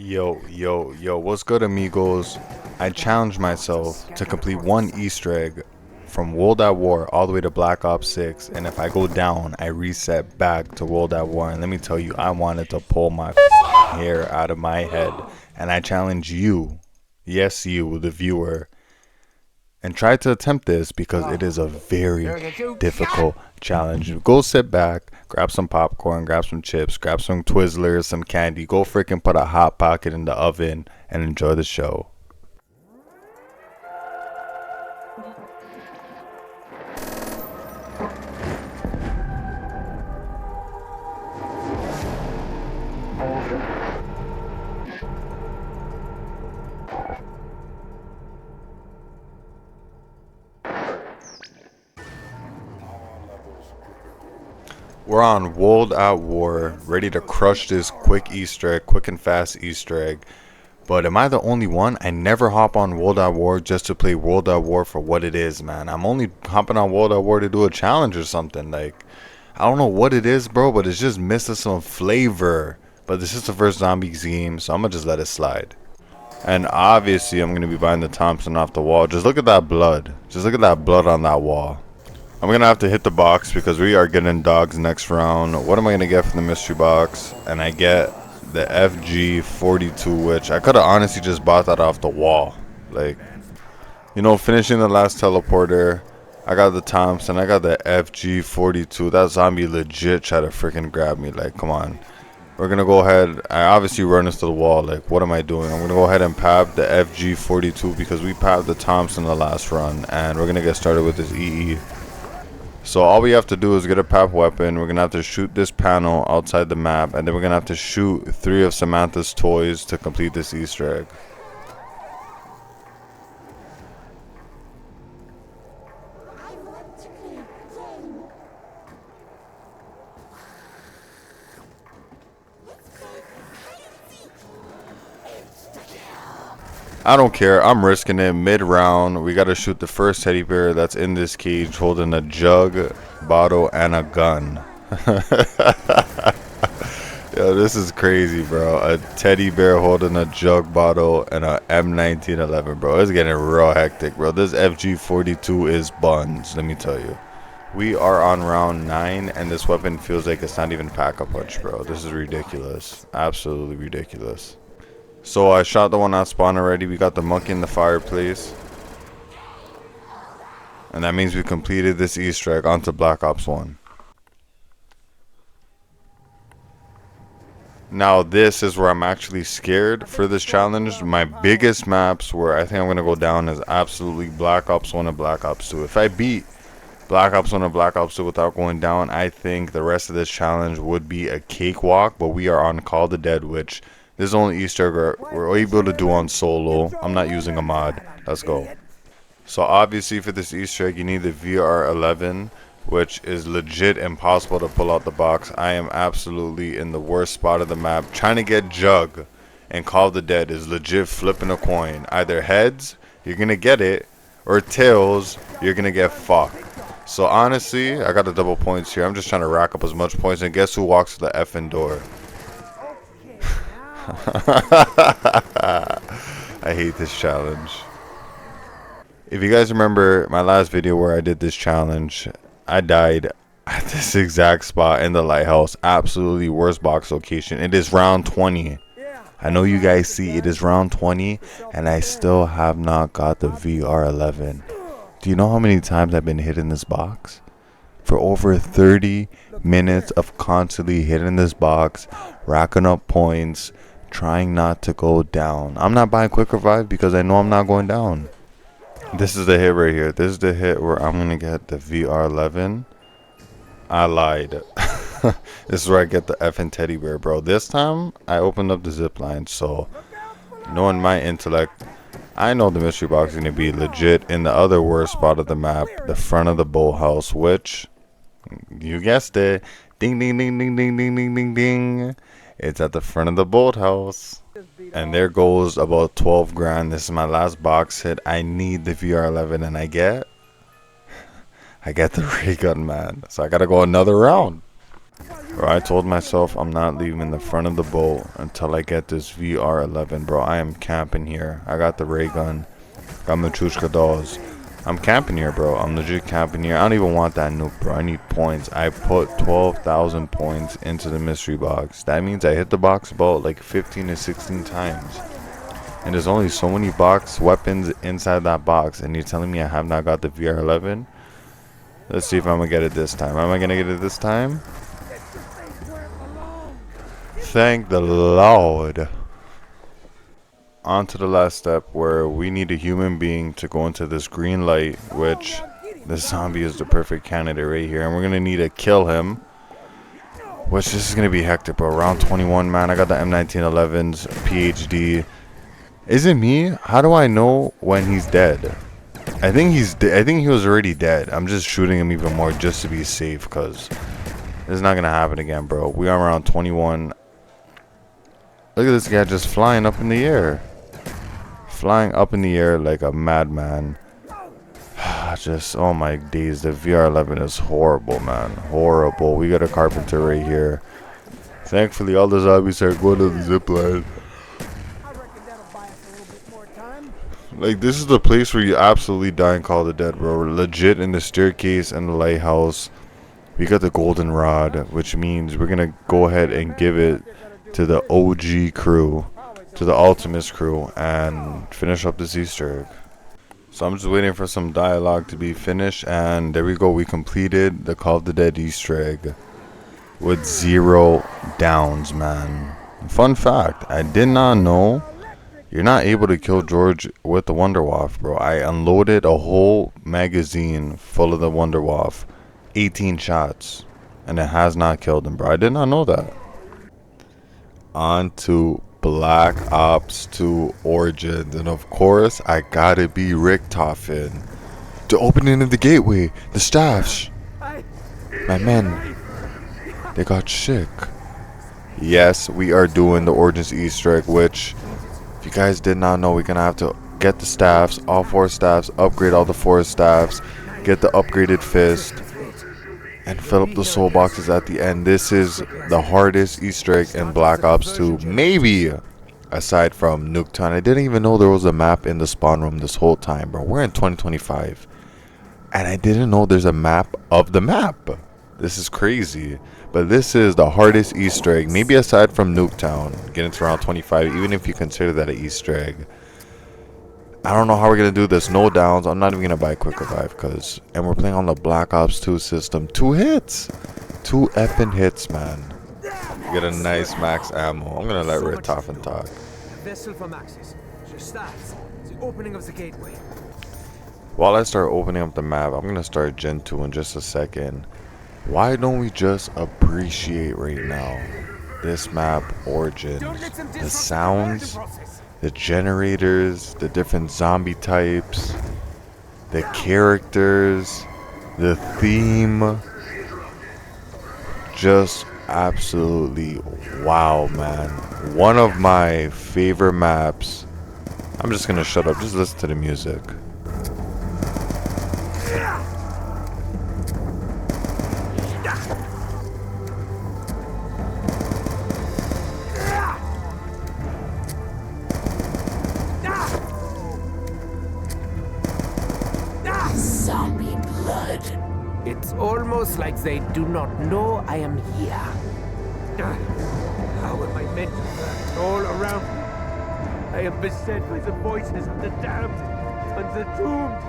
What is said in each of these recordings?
Yo, what's good, amigos? I challenged myself to complete one Easter egg from World at War all the way to Black Ops 6, and if I go down, I reset back to World at War. And let me tell you, I wanted to pull my hair out of my head, and I challenge you, yes, you, the viewer, and try to attempt this because it is a very difficult challenge. Go sit back, grab some popcorn, grab some chips, grab some Twizzlers, some candy. Go freaking put a hot pocket in the oven and enjoy the show. We're on World at War, ready to crush this quick Easter egg, quick and fast Easter egg. But am I the only one? I never hop on World at War just to play World at War for what it is, man. I'm only hopping on World at War to do a challenge or something. Like, I don't know what it is, bro, but it's just missing some flavor. But this is the first zombies game, so I'm gonna just let it slide. And obviously, I'm gonna be buying the Thompson off the wall. Just look at that blood. Just look at that blood on that wall. I'm gonna have to hit the box because we are getting dogs next round. What am I gonna get from the mystery box? And I get the FG42, which I could have honestly just bought that off the wall. Like, you know, finishing the last teleporter. I got the Thompson. I got the FG42. That zombie legit tried to freaking grab me. Like, come on. We're gonna go ahead. I obviously run into the wall. Like, what am I doing? I'm gonna go ahead and pap the FG42 because we papped the Thompson the last run, and we're gonna get started with this EE. So all we have to do is get a pap weapon. We're gonna have to shoot this panel outside the map, and then we're gonna have to shoot 3 of Samantha's toys to complete this Easter egg. I don't care. I'm risking it mid-round. We got to shoot the first teddy bear that's in this cage holding a jug, bottle, and a gun. Yo, this is crazy, bro. A teddy bear holding a jug bottle and a M1911, bro. It's getting real hectic, bro. This FG42 is buns, let me tell you. We are on round 9, and this weapon feels like it's not even pack-a-punch, bro. This is ridiculous. Absolutely ridiculous. So I shot the one on spawn already. We got the monkey in the fireplace. And that means we completed this Easter egg onto Black Ops 1. Now this is where I'm actually scared for this challenge. My biggest maps where I think I'm going to go down is absolutely Black Ops 1 and Black Ops 2. If I beat Black Ops 1 and Black Ops 2 without going down, I think the rest of this challenge would be a cakewalk. But we are on Call the Dead, which... this is the only Easter egg we're able to do on solo. I'm not using a mod. Let's go. So obviously for this Easter egg you need the VR11, which is legit impossible to pull out the box. I am absolutely in the worst spot of the map. Trying to get Jug and Call of the Dead is legit flipping a coin. Either heads, you're going to get it, or tails, you're going to get fucked. So honestly, I got the double points here. I'm just trying to rack up as much points. And guess who walks to the effing door? I hate this challenge. If you guys remember my last video where I did this challenge, I died at this exact spot in the lighthouse. Absolutely worst box location. It is round 20. I know you guys see it is round 20 and I still have not got the VR11. Do you know how many times I've been hit in this box? For over 30 minutes of constantly hitting this box, racking up points, trying not to go down. I'm not buying quick revive because I know I'm not going down. This is the hit right here. This is the hit where I'm gonna get the VR11. I lied. This is where I get the effing teddy bear, bro. This time I opened up the zip line, so knowing my intellect, I know the mystery box is gonna be legit in the other worst spot of the map, the front of the boathouse, which you guessed it. Ding ding ding ding ding ding ding ding ding. It's at the front of the boathouse. And there goes about 12 grand. This is my last box hit. I need the VR11 and I get the ray gun, man. So I gotta go another round. Bro, I told myself I'm not leaving the front of the boat until I get this VR11, bro. I am camping here. I got the ray gun. Got Matryoshka dolls. I'm camping here, bro. I'm legit camping here. I don't even want that nuke, bro. I need points. I put 12,000 points into the mystery box. That means I hit the box about like 15 to 16 times. And there's only so many box weapons inside that box. And you're telling me I have not got the VR11? Let's see if I'm going to get it this time. Am I going to get it this time? Thank the Lord. On to the last step where we need a human being to go into this green light, which this zombie is the perfect candidate right here. And we're going to need to kill him, which this is going to be hectic, bro. Round 21, man. I got the M1911's PhD. Is it me? How do I know when he's dead? I think I think he was already dead. I'm just shooting him even more just to be safe, because this is not going to happen again, bro. We are around 21. Look at this guy just flying up in the air. Flying up in the air like a madman. Just, oh my days. The VR11 is horrible, man. Horrible. We got a carpenter right here. Thankfully, all the zombies are going to the zipline. Like, this is the place where you absolutely die and call the dead, bro. We're legit in the staircase and the lighthouse. We got the golden rod, which means we're going to go ahead and give it to the OG crew, to the Ultimus crew, and finish up this Easter egg. So I'm just waiting for some dialogue to be finished, and there we go. We completed the Call of the Dead Easter egg with 0 downs, man. Fun fact, I did not know you're not able to kill George with the Wunderwaffe, bro. I unloaded a whole magazine full of the Wunderwaffe, 18 shots, and it has not killed him, bro. I did not know that. On to Black Ops 2 Origins, and of course I gotta be Richtofen. The opening of the gateway, the staffs, my men, they got sick. Yes, we are doing the Origins Easter egg, which, if you guys did not know, we're gonna have to get the staffs, all 4 staffs, upgrade all the 4 staffs, get the upgraded fist, and fill up the soul boxes at the end. This is the hardest Easter egg in Black Ops 2, maybe aside from Nuketown. I didn't even know there was a map in the spawn room this whole time, bro. We're in 2025, and I didn't know there's a map of the map. This is crazy. But this is the hardest Easter egg, maybe aside from Nuketown, getting to round 25, even if you consider that an Easter egg. I don't know how we're going to do this. No downs. I'm not even going to buy Quick Revive, and we're playing on the Black Ops 2 system. 2 hits. 2 effing hits, man. Get a nice max ammo. I'm going to let Richtofen talk. Vessel from Axis. She starts the opening of the gateway. While I start opening up the map, I'm going to start Gen 2 in just a second. Why don't we just appreciate right now this map, Origins, the sounds, the generators, the different zombie types, the characters, the theme. Just absolutely wow, man. One of my favorite maps. I'm just gonna shut up, just listen to the music. Zombie blood. It's almost like they do not know I am here. How am I meant to hurt all around me? I am beset by the voices of the damned and the doomed.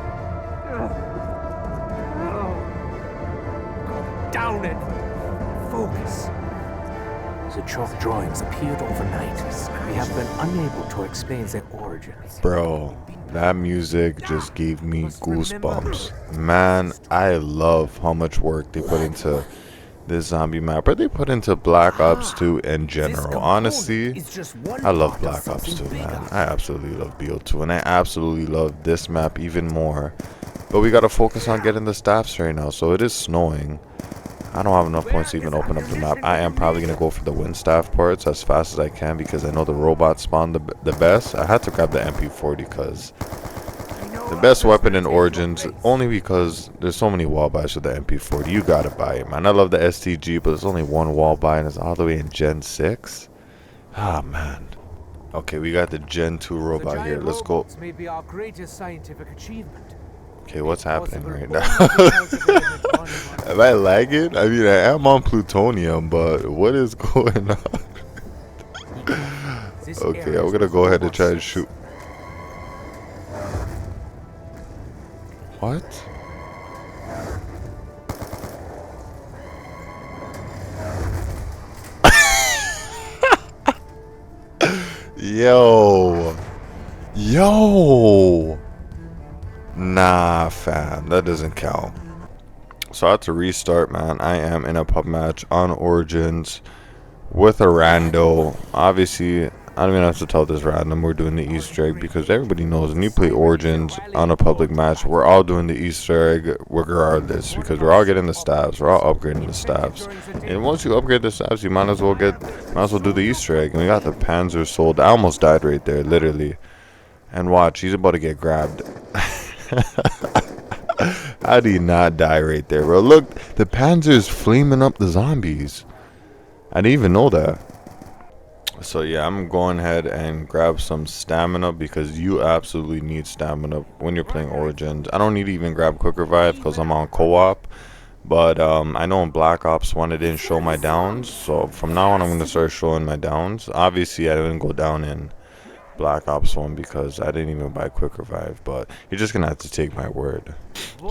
Go down and focus. The chalk drawings appeared overnight. We have been unable to explain their origins. Bro, that music just gave me goosebumps. Man, I love how much work they put into this zombie map, or they put into Black Ops 2 in general. Honestly, I love Black Ops 2, man. I absolutely love BO2, and I absolutely love this map even more. But we gotta focus on getting the staffs right now, so it is snowing. I don't have enough points to even open up the map. I am probably going to go for the wind staff parts as fast as I can, because I know the robots spawn the best. I had to grab the MP40 because The best weapon in Origins, only because there's so many wall buys with the MP40. You gotta buy it, man. I love the STG, but there's only one wall buy, and it's all the way in Gen 6. Ah, man. Okay, we got the Gen 2 robot here. Let's go. May be our greatest scientific achievement. Okay, what's happening right now? Am I lagging? I mean, I am on plutonium, but what is going on? Okay, I'm gonna go ahead and try to shoot. What? Yo. Yo. Nah, fam. That doesn't count. So I had to restart, man. I am in a pub match on Origins with a rando. Obviously, I don't even have to tell this random we're doing the Easter egg, because everybody knows when you play Origins on a public match, we're all doing the Easter egg regardless, because we're all getting the staffs, we're all upgrading the staffs, and once you upgrade the staffs, you might as well do the Easter egg. And we got the Panzer sold. I almost died right there, literally. And watch, he's about to get grabbed. How do you not die right there, bro? Look, the Panzer's flaming up the zombies. I didn't even know that. So yeah, I'm going ahead and grab some stamina, because you absolutely need stamina when you're playing Origins. I don't need to even grab quick revive because I'm on co-op, but I know in Black Ops 1 I didn't show my downs, so from now on I'm going to start showing my downs. Obviously I didn't go down in Black Ops 1 because I didn't even buy quick revive, but you're just going to have to take my word.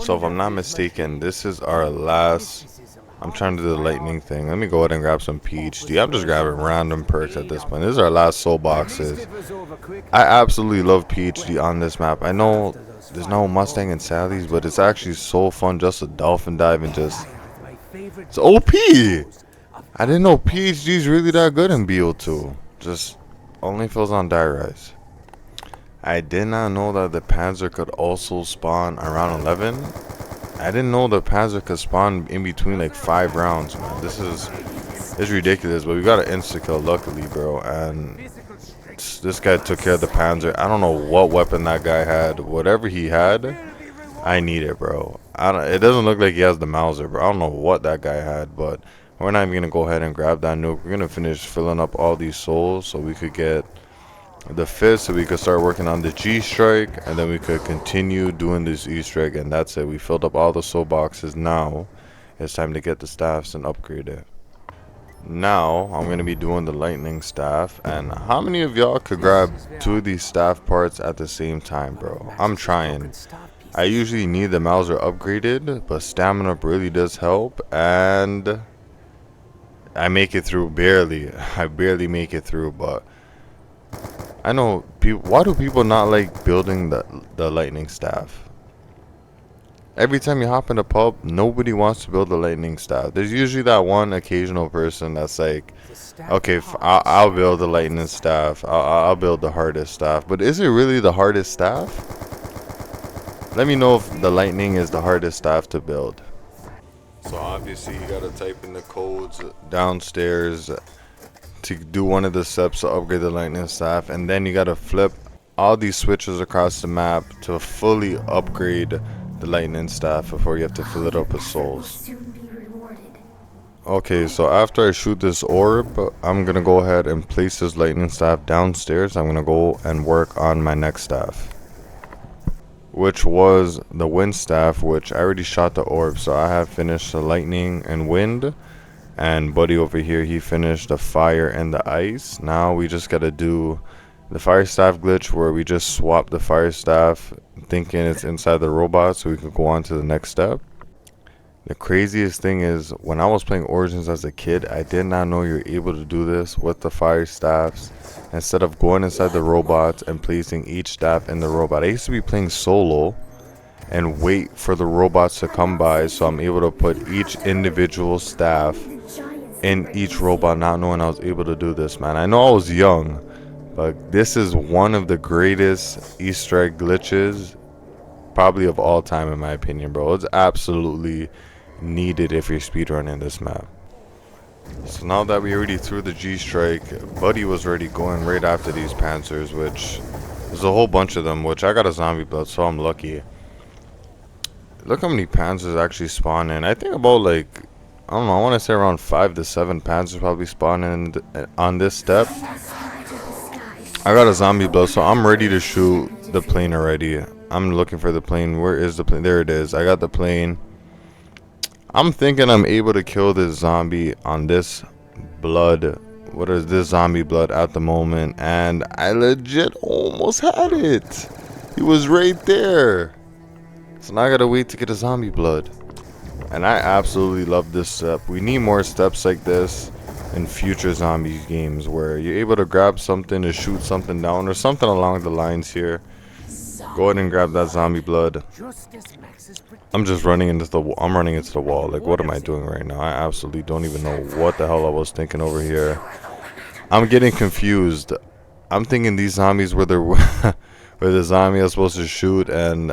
So if I'm not mistaken, this is our last... I'm trying to do the lightning thing. Let me go ahead and grab some PhD. I'm just grabbing random perks at this point. This is our last soul boxes. I absolutely love PhD on this map. I know there's no Mustang and Sally's, but it's actually so fun just to dolphin dive and just... It's OP! I didn't know PhD's really that good in BO2. Just only fills on die rise. I did not know that the Panzer could also spawn around 11. I didn't know the Panzer could spawn in between like 5 rounds, man. This is ridiculous, but we got an insta-kill luckily, bro. And this guy took care of the Panzer. I don't know what weapon that guy had. Whatever he had, I need it, bro. It doesn't look like he has the Mauser, bro. I don't know what that guy had, but we're not even going to go ahead and grab that nuke. We're going to finish filling up all these souls so we could get the 5th, so we could start working on the G strike, and then we could continue doing this Easter egg, and that's it. We filled up all the soul boxes. Now it's time to get the staffs and upgrade it. Now I'm gonna be doing the lightning staff, and how many of y'all could grab 2 of these staff parts at the same time, bro? I'm trying. I usually need the Mauser upgraded, but stamina really does help, and I make it through barely. I barely make it through, but I know people. Why do people not like building the lightning staff? Every time you hop in a pub, nobody wants to build the lightning staff. There's usually that one occasional person that's like, okay, I'll build the lightning staff. I'll build the hardest staff. But is it really the hardest staff? Let me know if the lightning is the hardest staff to build. So obviously you gotta type in the codes downstairs to do one of the steps to upgrade the lightning staff, and then you gotta flip all these switches across the map to fully upgrade the lightning staff before you have to fill it up with souls. Okay, so after I shoot this orb, I'm gonna go ahead and place this lightning staff downstairs. I'm gonna go and work on my next staff, which was the wind staff, which I already shot the orb, so I have finished the lightning and wind. And buddy over here, he finished the fire and the ice. Now we just gotta do the fire staff glitch, where we just swap the fire staff thinking it's inside the robot so we can go on to the next step. The craziest thing is, when I was playing Origins as a kid, I did not know you're able to do this with the fire staffs. Instead of going inside the robots and placing each staff in the robot, I used to be playing solo and wait for the robots to come by, so I'm able to put each individual staff in each robot, not knowing I was able to do this, man. I know I was young, but this is one of the greatest Easter egg glitches probably of all time, in my opinion, bro. It's absolutely needed if you're speedrunning this map. So now that we already threw the G strike, buddy was already going right after these Panzers, which There's a whole bunch of them, which I got a zombie blood, so I'm lucky. Look how many panzers actually spawn in. I think about like, I don't know, I want to say around 5 to 7 panzers probably spawn in on this step. I got a zombie blood, so I'm ready to shoot the plane already. I'm looking for the plane. Where is the plane? There it is. I got the plane. I'm thinking I'm able to kill this zombie on this blood. What is this zombie blood at the moment? And I legit almost had it. He was right there. So now I gotta wait to get a zombie blood. And I absolutely love this step. We need more steps like this in future zombie games where you're able to grab something to shoot something down or something along the lines here. Go ahead and grab that zombie blood. I'm just running into the I'm running into the wall. Like, what am I doing right now? I absolutely don't even know what the hell I was thinking over here. I'm getting confused. I'm thinking these zombies were the where the zombie I was supposed to shoot, and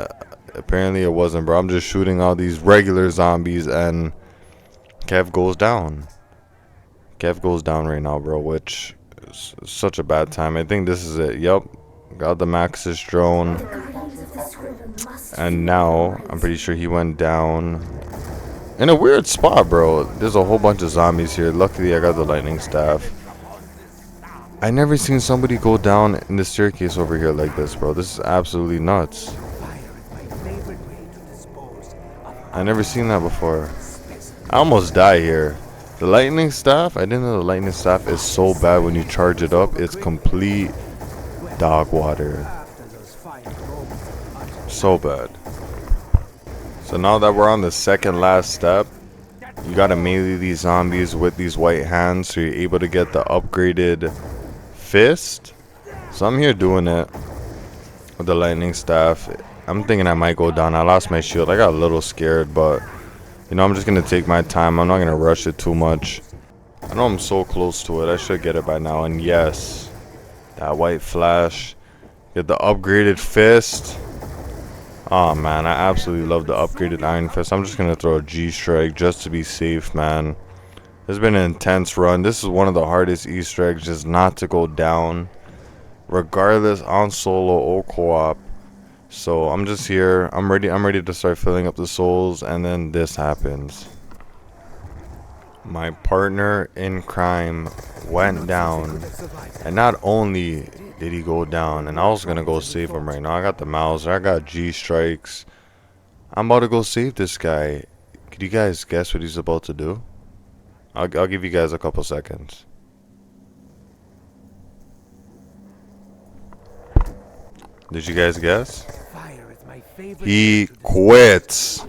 apparently it wasn't, bro. I'm just shooting all these regular zombies, and Kev goes down. Kev goes down right now, bro, which is such a bad time. I think this is it. Yup. Got the Maxis drone. And now, I'm pretty sure he went down in a weird spot, bro. There's a whole bunch of zombies here. Luckily, I got the lightning staff. I never seen somebody go down in the staircase over here like this, bro. This is absolutely nuts. I never seen that before. I almost die here. The lightning staff, I didn't know the lightning staff is so bad when you charge it up. It's complete dog water. So bad. So now that we're on the second last step, you gotta melee these zombies with these white hands so you're able to get the upgraded fist. So I'm here doing it with the lightning staff. I'm thinking I might go down. I lost my shield. I got a little scared, but you know, I'm just gonna take my time. I'm not gonna rush it too much. I know I'm so close to it. I should get it by now. And yes, that white flash. Get the upgraded fist. Oh man, I absolutely love the upgraded iron fist. I'm just gonna throw a G-strike just to be safe, man. It's been an intense run. This is one of the hardest Easter eggs, just not to go down, regardless on solo or co-op. So I'm just here. I'm ready to start filling up the souls, and then this happens. My partner in crime went down, and not only did he go down, and I was gonna go save him right now. I got the Mauser, I got G strikes. I'm about to go save this guy. Could you guys guess what he's about to do? I'll give you guys a couple seconds. Did you guys guess? He quits.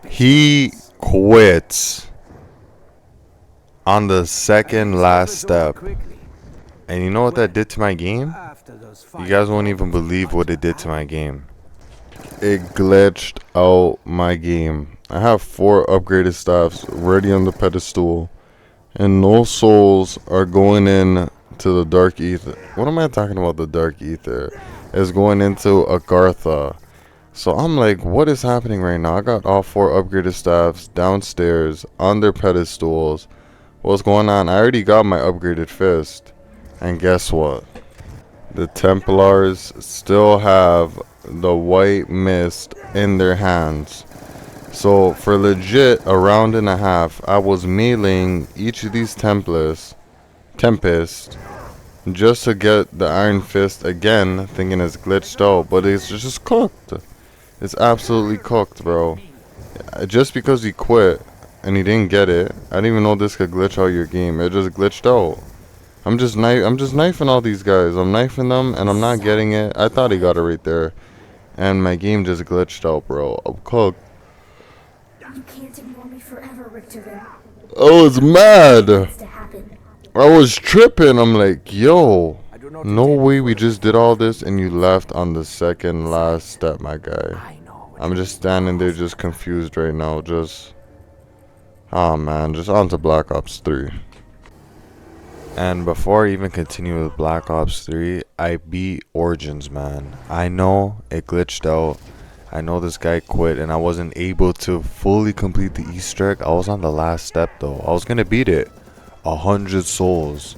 He quits on the second last step. And you know what that did to my game? You guys won't even believe what it did to my game. It glitched out my game. I have 4 upgraded staffs ready on the pedestal, and no souls are going in to the dark ether. What am I talking about? The dark ether is going into Agartha. So I'm like, what is happening right now? I got all 4 upgraded staffs downstairs on their pedestals. What's going on? I already got my upgraded fist. And guess what? The Templars still have the white mist in their hands. So for legit a round and a half, I was meleeing each of these Tempest just to get the Iron Fist again, thinking it's glitched out, but it's just cooked. It's absolutely cooked, bro. Just because he quit and he didn't get it, I didn't even know this could glitch out your game. It just glitched out. I'm just knifing all these guys. I'm knifing them and I'm not getting it. I thought he got it right there, and my game just glitched out, bro. I'm cooked. You can't ignore me forever, Richter. I was mad. I was tripping. I'm like, yo, no way we just did all this and you left on the second last step, my guy. I'm just standing there just confused right now. Just, oh man, just on to Black Ops 3. And before I even continue with Black Ops 3, I beat Origins, man. I know it glitched out. I know this guy quit and I wasn't able to fully complete the Easter egg. I was on the last step though. I was gonna beat it. 100 souls.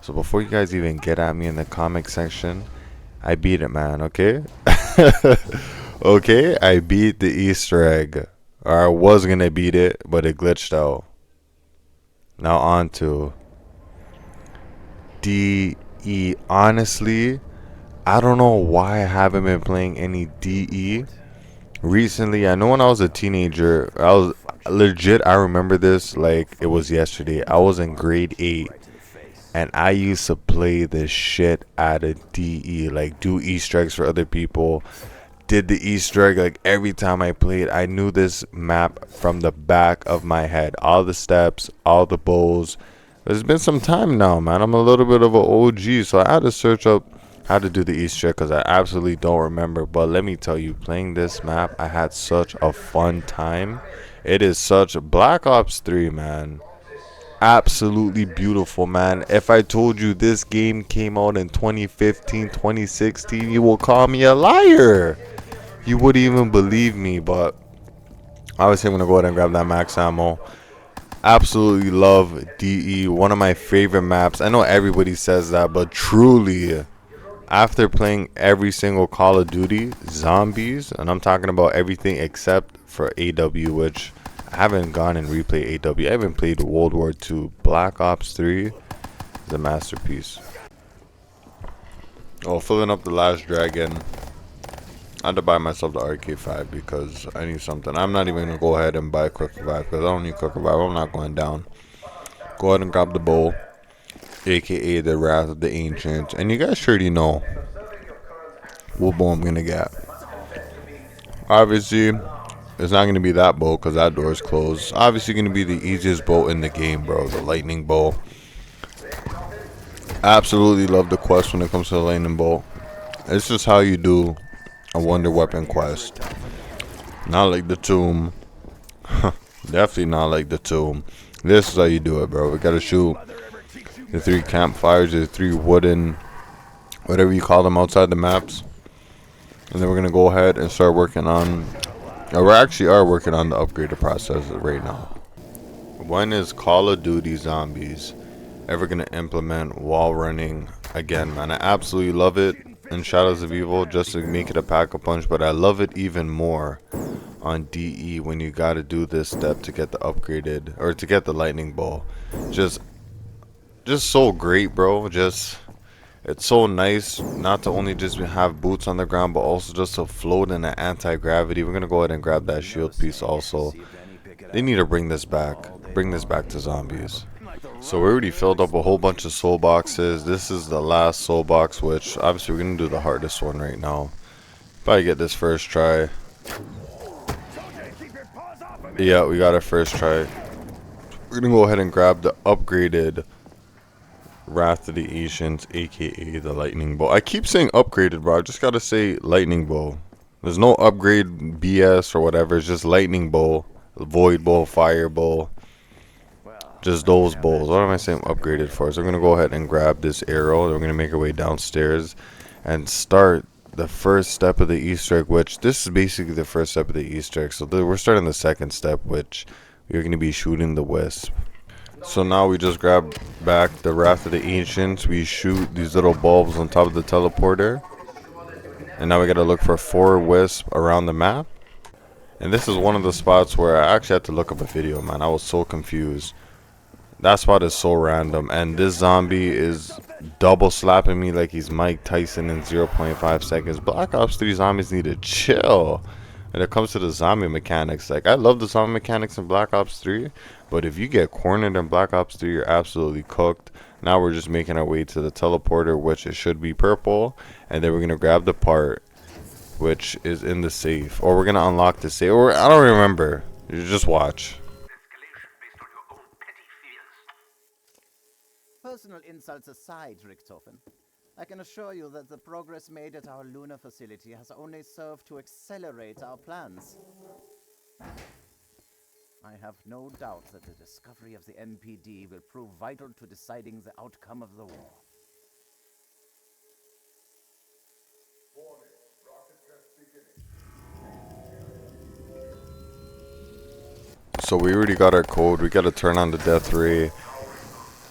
So before you guys even get at me in the comment section I beat it, man. Okay. Okay, I beat the Easter egg. Or I was gonna beat it, but it glitched out. Now on to DE. Honestly, I don't know why I haven't been playing any DE recently. I know when I was a teenager, I was legit. I remember this like it was yesterday. I was in grade 8, and I used to play the shit out of DE, like do Easter eggs for other people. Did the Easter egg like every time I played. I knew this map from the back of my head, all the steps, all the bowls. It's been some time now, man. I'm a little bit of an OG, so I had to search up how to do the Easter egg because I absolutely don't remember. But let me tell you, playing this map, I had such a fun time. It is such Black Ops 3, man. Absolutely beautiful, man. If I told you this game came out in 2015, 2016, you will call me a liar. You wouldn't even believe me, but obviously I'm gonna go ahead and grab that max ammo. Absolutely love DE, one of my favorite maps. I know everybody says that, but truly, after playing every single Call of Duty, zombies, and I'm talking about everything except for AW, which I haven't gone and replayed AW. I haven't played World War II. Black Ops 3 is a masterpiece. Oh, filling up the last dragon. I had to buy myself the RK5 because I need something. I'm not even going to go ahead and buy Quick Revive because I don't need Quick Revive. I'm not going down. Go ahead and grab the bowl, aka the Wrath of the Ancients. And you guys already know what bow I'm going to get. Obviously, it's not going to be that bow because that door is closed. Obviously, going to be the easiest bow in the game, bro. The lightning bow. Absolutely love the quest when it comes to the lightning bow. It's just how you do a wonder weapon quest. Not like the tomb. Definitely not like the tomb. This is how you do it, bro. We gotta shoot the 3 campfires, the 3 wooden, whatever you call them outside the maps. And then we're gonna go ahead and start working on, or we actually are working on the upgraded process right now. When is Call of Duty Zombies ever gonna implement wall running again, man? I absolutely love it in Shadows of Evil just to make it a pack-a-punch, but I love it even more on DE when you gotta do this step to get the upgraded, or to get the lightning bolt. Just so great, bro. Just, it's so nice not to only just have boots on the ground, but also just to float in the anti-gravity. We're gonna go ahead and grab that shield piece also. They need to bring this back to zombies. So we already filled up a whole bunch of soul boxes. This is the last soul box, which obviously we're gonna do the hardest one right now. Probably get this first try. Yeah, we got it first try. We're gonna go ahead and grab the upgraded Wrath of the Ancients, aka the lightning bow. I keep saying upgraded, bro. I just gotta say lightning bow. There's no upgrade BS or whatever. It's just lightning bow, void bow, fire bow. Just those bowls. What am I saying upgraded for? So we're going to go ahead and grab this arrow. We're going to make our way downstairs and start the first step of the Easter egg, which this is basically the first step of the Easter egg. So we're starting the second step, which we're going to be shooting the wisp. So now we just grab back the Wrath of the Ancients. We shoot these little bulbs on top of the teleporter. And now we got to look for 4 wisps around the map. And this is one of the spots where I actually had to look up a video, man. I was so confused. That spot is so random, and this zombie is double slapping me like he's Mike Tyson in 0.5 seconds. Black Ops 3 zombies need to chill when it comes to the zombie mechanics. Like, I love the zombie mechanics in Black Ops 3, but if you get cornered in Black Ops 3, you're absolutely cooked. Now we're just making our way to the teleporter, which it should be purple, and then we're going to grab the part, which is in the safe. Or we're going to unlock the safe, or I don't remember. You just watch. Personal insults aside, Richtofen, I can assure you that the progress made at our lunar facility has only served to accelerate our plans. I have no doubt that the discovery of the MPD will prove vital to deciding the outcome of the war. So we already got our code. We got to turn on the death ray.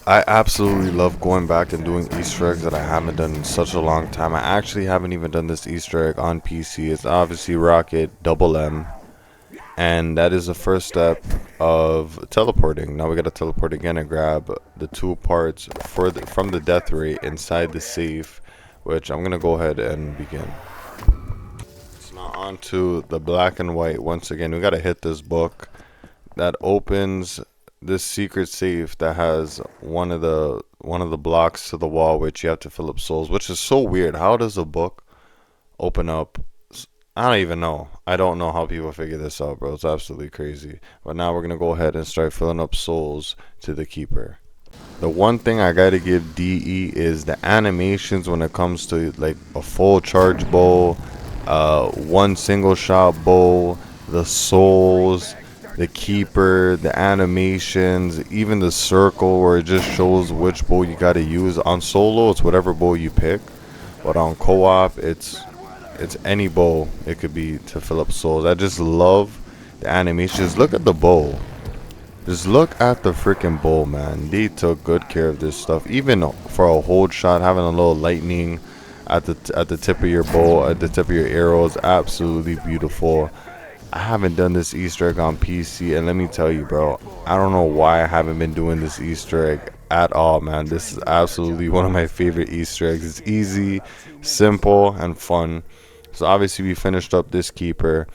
I absolutely love going back and doing Easter eggs that I haven't done in such a long time. I actually haven't even done this Easter egg on PC. It's obviously Rocket Double M, and that is the first step of teleporting. Now we gotta teleport again and grab the two parts from the death ray inside the safe, which I'm gonna go ahead and begin. So now on to the black and white. Once again, we gotta hit this book that opens this secret safe that has one of the blocks to the wall, which you have to fill up souls, which is so weird. How does a book open up? I don't even know. I don't know how people figure this out, bro. It's absolutely crazy. But now we're gonna go ahead and start filling up souls to the keeper. The one thing I gotta give DE is the animations when it comes to like a full charge bow, one single shot bow, the souls, the keeper, the animations, even the circle where it just shows which bow you gotta use. On solo, it's whatever bow you pick, but on co-op, it's any bow it could be to fill up souls. I just love the animations. Look at the bow. Just look at the freaking bow, man. They took good care of this stuff. Even for a hold shot, having a little lightning at the tip of your bow, at the tip of your arrow is absolutely beautiful. I haven't done this Easter egg on PC, and let me tell you, bro, I don't know why I haven't been doing this Easter egg at all, man. This is absolutely one of my favorite Easter eggs. It's easy, simple, and fun. So obviously we finished up this keeper.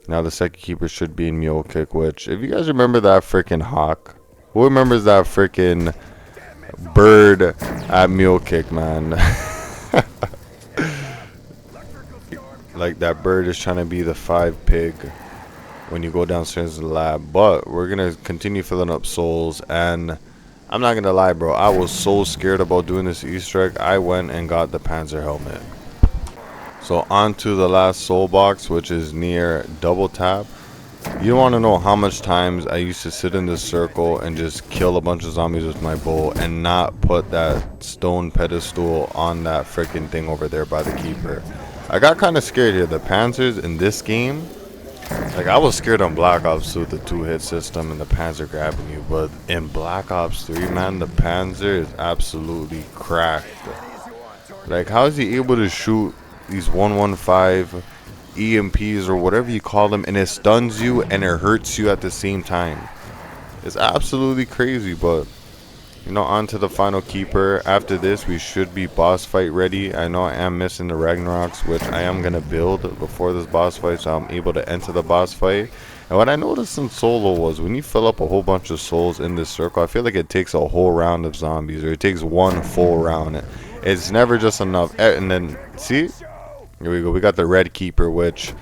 Now the second keeper should be in Mule Kick, which, if you guys remember that freaking hawk, who remembers that freaking bird at Mule Kick, man? Like that bird is trying to be the 5 pig when you go downstairs to the lab. But we're gonna continue filling up souls, and I'm not gonna lie, bro, I was so scared about doing this Easter egg. I went and got the Panzer helmet. So on to the last soul box, which is near double tap. You don't want to know how much times I used to sit in this circle and just kill a bunch of zombies with my bow and not put that stone pedestal on that freaking thing over there by the keeper. I got kind of scared here. The Panzers in this game, like I was scared on Black Ops 2 with the 2-hit system and the Panzer grabbing you, but in Black Ops 3, man, the Panzer is absolutely cracked. Like, how is he able to shoot these 115 EMPs or whatever you call them, and it stuns you and it hurts you at the same time? It's absolutely crazy. But you know, on to the final keeper. After this, we should be boss fight ready. I know I am missing the Ragnaroks, which I am gonna build before this boss fight, so I'm able to enter the boss fight. And what I noticed in solo was when you fill up a whole bunch of souls in this circle, I feel like it takes a whole round of zombies, or it takes one full round. It's never just enough. And then see, here we go. We got the red keeper, which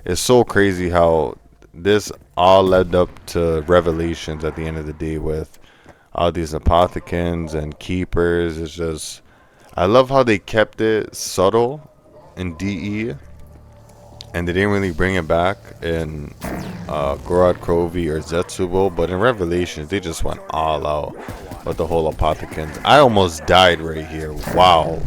is so crazy how this all led up to revelations at the end of the day with all these apothecans and keepers. It's just, I love how they kept it subtle in DE, and they didn't really bring it back in Gorod Krovi or Zetsubo, but in Revelations they just went all out with the whole apothecans. I almost died right here. Wow.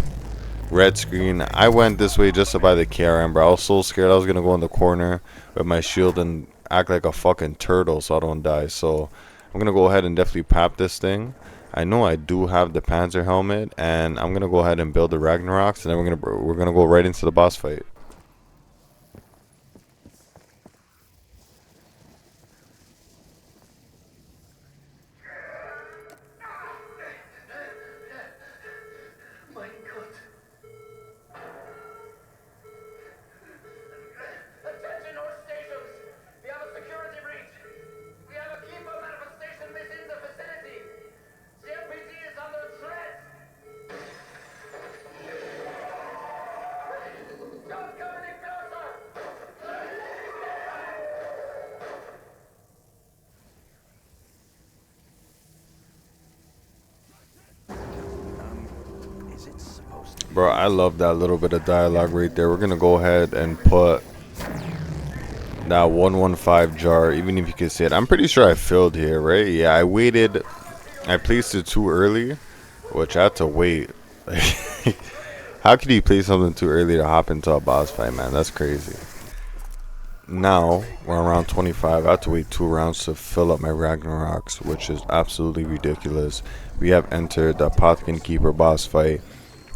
Red screen. I went this way just to buy the KRM, bro. I was so scared I was gonna go in the corner with my shield and act like a fucking turtle so I don't die. So I'm gonna go ahead and definitely pop this thing. I know I do have the Panzer helmet, and I'm gonna go ahead and build the Ragnaroks, and then we're gonna go right into the boss fight. Mein Gott. Attention all stations. We have a security breach. We have a keeper manifestation within the facility. The MPD is under threat. Don't come any closer. Is it supposed to be? Bro, I love that little bit of dialogue right there. We're gonna go ahead and put that 115 jar, even if you can see it. I'm pretty sure I filled here, right? Yeah, I waited. I placed it too early, which I had to wait. How could you place something too early to hop into a boss fight, man? That's crazy. Now we're around 25. I have to wait 2 rounds to fill up my Ragnaroks, which is absolutely ridiculous. We have entered the Apothecary Keeper boss fight.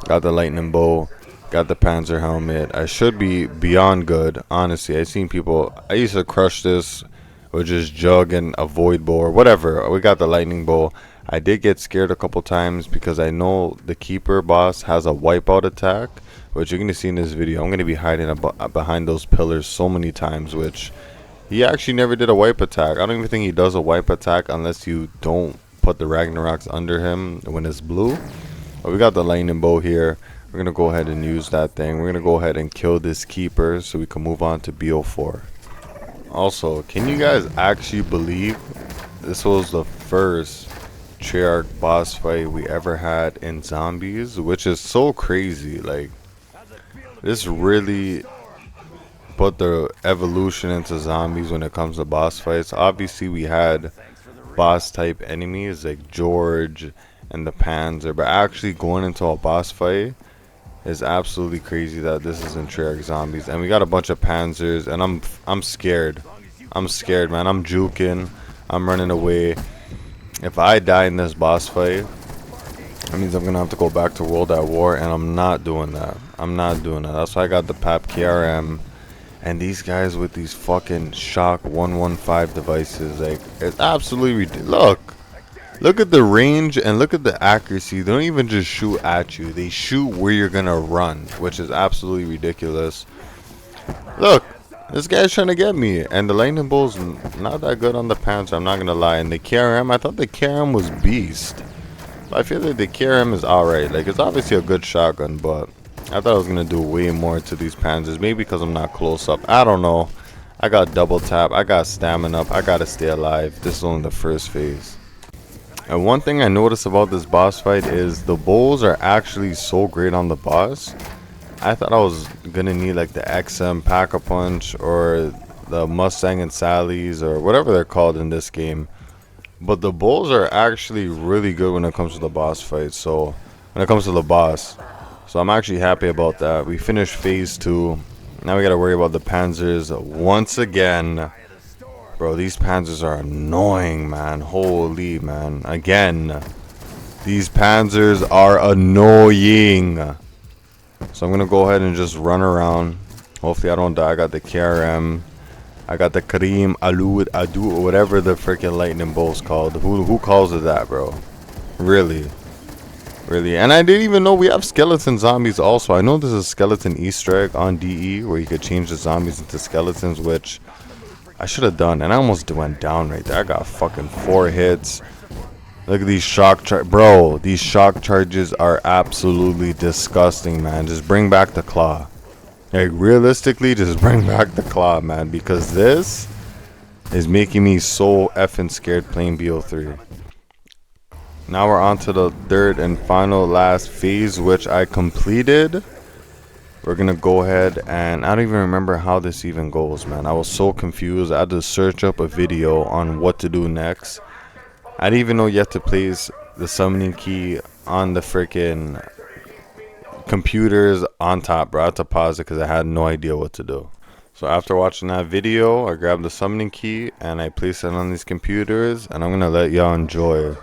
Got the lightning bow, got the Panzer helmet. I should be beyond good, honestly. I seen people. I used to crush this with just jug and a void bow or whatever. We got the lightning bow. I did get scared a couple times because I know the keeper boss has a wipeout attack, which you're gonna see in this video. I'm gonna be hiding behind those pillars so many times, which he actually never did a wipe attack. I don't even think he does a wipe attack unless you don't put the Ragnaroks under him when it's blue. But we got the lightning bow here. We're gonna go ahead and use that thing. We're gonna go ahead and kill this keeper so we can move on to BO4. Also, can you guys actually believe this was the first Treyarch boss fight we ever had in zombies, which is so crazy. Like, this really put the evolution into zombies when it comes to boss fights. Obviously we had boss type enemies like George and the Panzer, but actually going into a boss fight is absolutely crazy that this is in Treyarch zombies. And we got a bunch of Panzers, and I'm scared. I'm scared, man. I'm juking, I'm running away. If I die in this boss fight, that means I'm gonna have to go back to World at War, and I'm not doing that. I'm not doing that. That's why I got the PAP KRM. And these guys with these fucking Shock 115 devices, like, it's absolutely ridiculous. Look at the range and look at the accuracy. They don't even just shoot at you. They shoot where you're gonna run, which is absolutely ridiculous. Look, this guy's trying to get me. And the lightning bolt's not that good on the Panzer, I'm not gonna lie. And the KRM, I thought the KRM was beast. I feel like the KRM is alright. Like, it's obviously a good shotgun, but I thought I was gonna do way more to these Panzers. Maybe because I'm not close up. I don't know. I got double tap. I got stamina up. I gotta stay alive. This is only the first phase. And one thing I noticed about this boss fight is the bows are actually so great on the boss. I thought I was gonna need like the XM Pack-a-Punch or the Mustang and Sally's or whatever they're called in this game. But the bows are actually really good when it comes to the boss fight. So when it comes to the boss, so I'm actually happy about that. We finished phase 2. Now we gotta worry about the Panzers once again. Bro, these Panzers are annoying, man. Holy, man. Again, these Panzers are annoying. So I'm gonna go ahead and just run around. Hopefully I don't die. I got the KRM. I got the Kareem Alud Adu or whatever the freaking lightning bolt's called. Who calls it that, bro? Really? Really? And I didn't even know we have skeleton zombies also. I know there's a skeleton Easter egg on DE where you could change the zombies into skeletons, which I should have done. And I almost went down right there. I got fucking 4 hits. Look at these shock bro, these shock charges are absolutely disgusting, man. Just bring back the claw. Like, realistically, just bring back the claw, man. Because this is making me so effing scared playing BO3. Now we're on to the third and final last phase, which I completed. We're gonna go ahead and I don't even remember how this even goes, man. I was so confused. I had to search up a video on what to do next. I didn't even know you have to place the summoning key on the freaking computers on top, bro. I had to pause it because I had no idea what to do. So after watching that video, I grabbed the summoning key and I placed it on these computers, and I'm gonna let y'all enjoy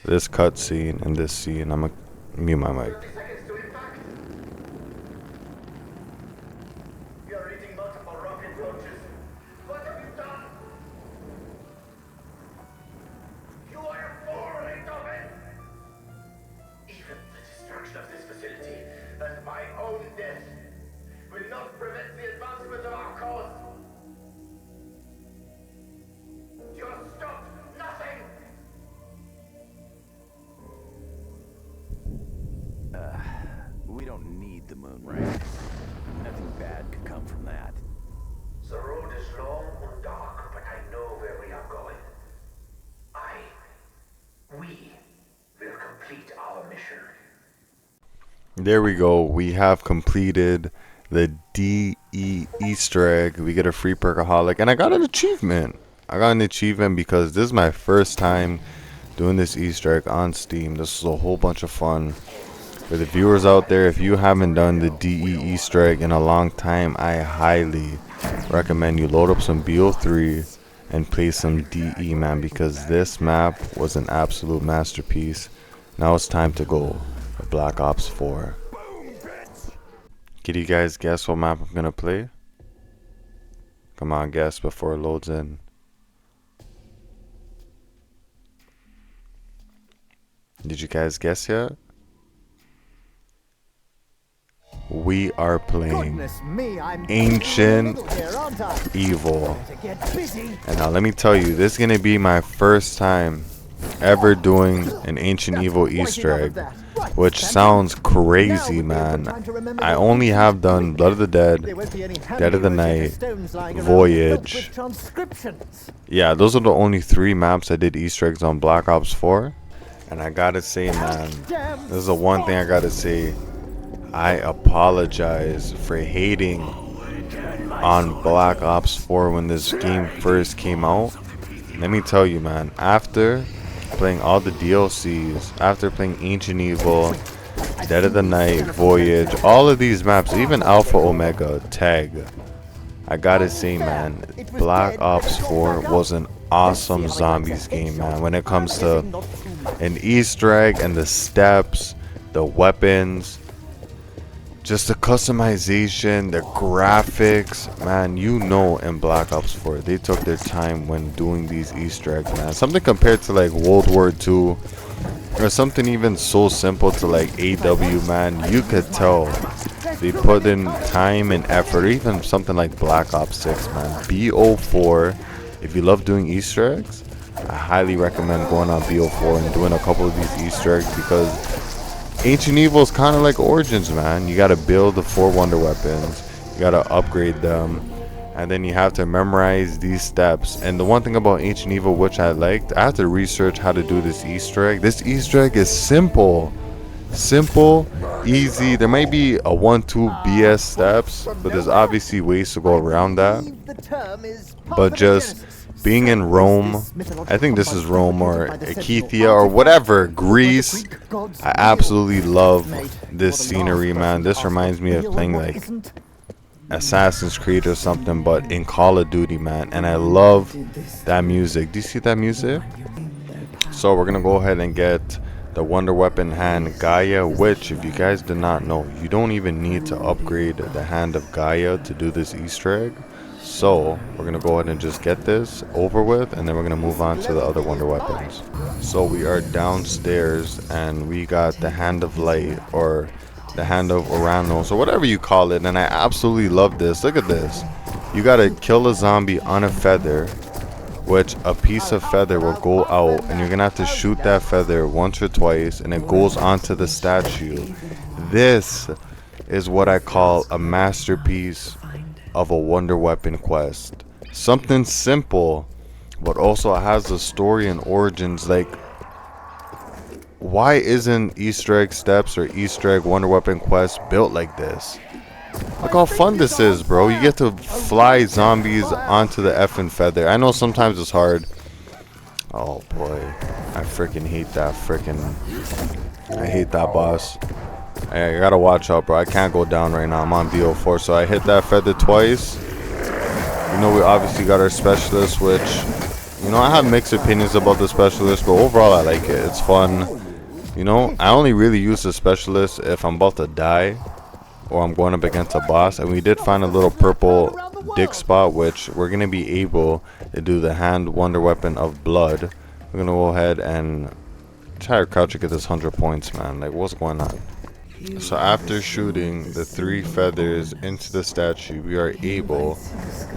this cutscene and this scene. I'm gonna mute my mic. You're eating multiple rocket launches. What have you done? You are a fool, Beethoven! Even the destruction of this facility and my own death will not prevent the advancement of our cause. You have stopped nothing! We don't need the moon, right? Nothing bad could come from that. The road is long and dark, but I know where we are going. We will complete our mission. There we go. We have completed the DE Easter egg. We get a free perkaholic, and I got an achievement. I got an achievement because this is my first time doing this Easter egg on Steam. This is a whole bunch of fun. For the viewers out there, if you haven't done the DE Easter egg in a long time, I highly recommend you load up some BO3 and play some DE, man, because this map was an absolute masterpiece. Now it's time to go to Black Ops 4. Can you guys guess what map I'm gonna play? Come on, guess before it loads in. Did you guys guess yet? We are playing Ancient Evil. And now let me tell you, this is gonna be my first time ever doing an Ancient Evil Easter egg, which sounds crazy, man. I only have done Blood of the Dead, Dead of the Night, Voyage. Yeah, those are the only 3 maps I did Easter eggs on Black Ops 4. And I gotta say, man, this is the one thing I gotta say. I apologize for hating on Black Ops 4 when this game first came out. Let me tell you, man, after playing all the DLCs, after playing Ancient Evil, Dead of the Night, Voyage, all of these maps, even Alpha Omega, Tag, I gotta say, man, Black Ops 4 was an awesome zombies game, man. When it comes to an Easter egg and the steps, the weapons, just the customization, the graphics, man, you know, in Black Ops 4 they took their time when doing these Easter eggs, man. Something compared to like World War II or something even so simple to like AW, man, you could tell they put in time and effort. Even something like Black Ops 6, man, BO4. If you love doing Easter eggs, I highly recommend going on BO4 and doing a couple of these Easter eggs, because Ancient Evil is kind of like Origins, man. You gotta build the 4 wonder weapons, you gotta upgrade them, and then you have to memorize these steps. And the one thing about Ancient Evil which I liked, I had to research how to do this Easter egg. This Easter egg is simple, easy. There might be a 1-2 BS steps, but there's obviously ways to go around that. But just being in Rome, I think this is Rome or Achaia or whatever, Greece, I absolutely love this scenery, man. This reminds me of playing like Assassin's Creed or something, but in Call of Duty, man. And I love that music. Do you see that music? So we're gonna go ahead and get the wonder weapon hand Gaia, which, if you guys did not know, you don't even need to upgrade the hand of Gaia to do this Easter egg. So we're gonna go ahead and just get this over with, and then we're gonna move on to the other wonder weapons. So we are downstairs and we got the hand of light, or the hand of Oranos, or whatever you call it. And I absolutely love this. Look at this. You gotta kill a zombie on a feather, which a piece of feather will go out, and you're gonna have to shoot that feather once or twice, and it goes onto the statue. This is what I call a masterpiece of a wonder weapon quest. Something simple, but also has a story and origins. Like, why isn't Easter egg steps or Easter egg wonder weapon quest built like this? Look how fun this is, bro. You get to fly zombies onto the effing feather. I know sometimes it's hard. Oh boy, I freaking hate that I hate that boss. I gotta watch out, bro. I can't go down right now. I'm on BO4, so I hit that feather twice. You know, we obviously got our specialist, which, you know, I have mixed opinions about the specialist, but overall I like it. It's fun. You know, I only really use the specialist if I'm about to die or I'm going up against a boss. And we did find a little purple dig spot, which we're gonna be able to do the hand wonder weapon of blood. We're gonna go ahead and try to crouch to get this 100 points, man. Like, what's going on? So after shooting the 3 feathers into the statue, we are able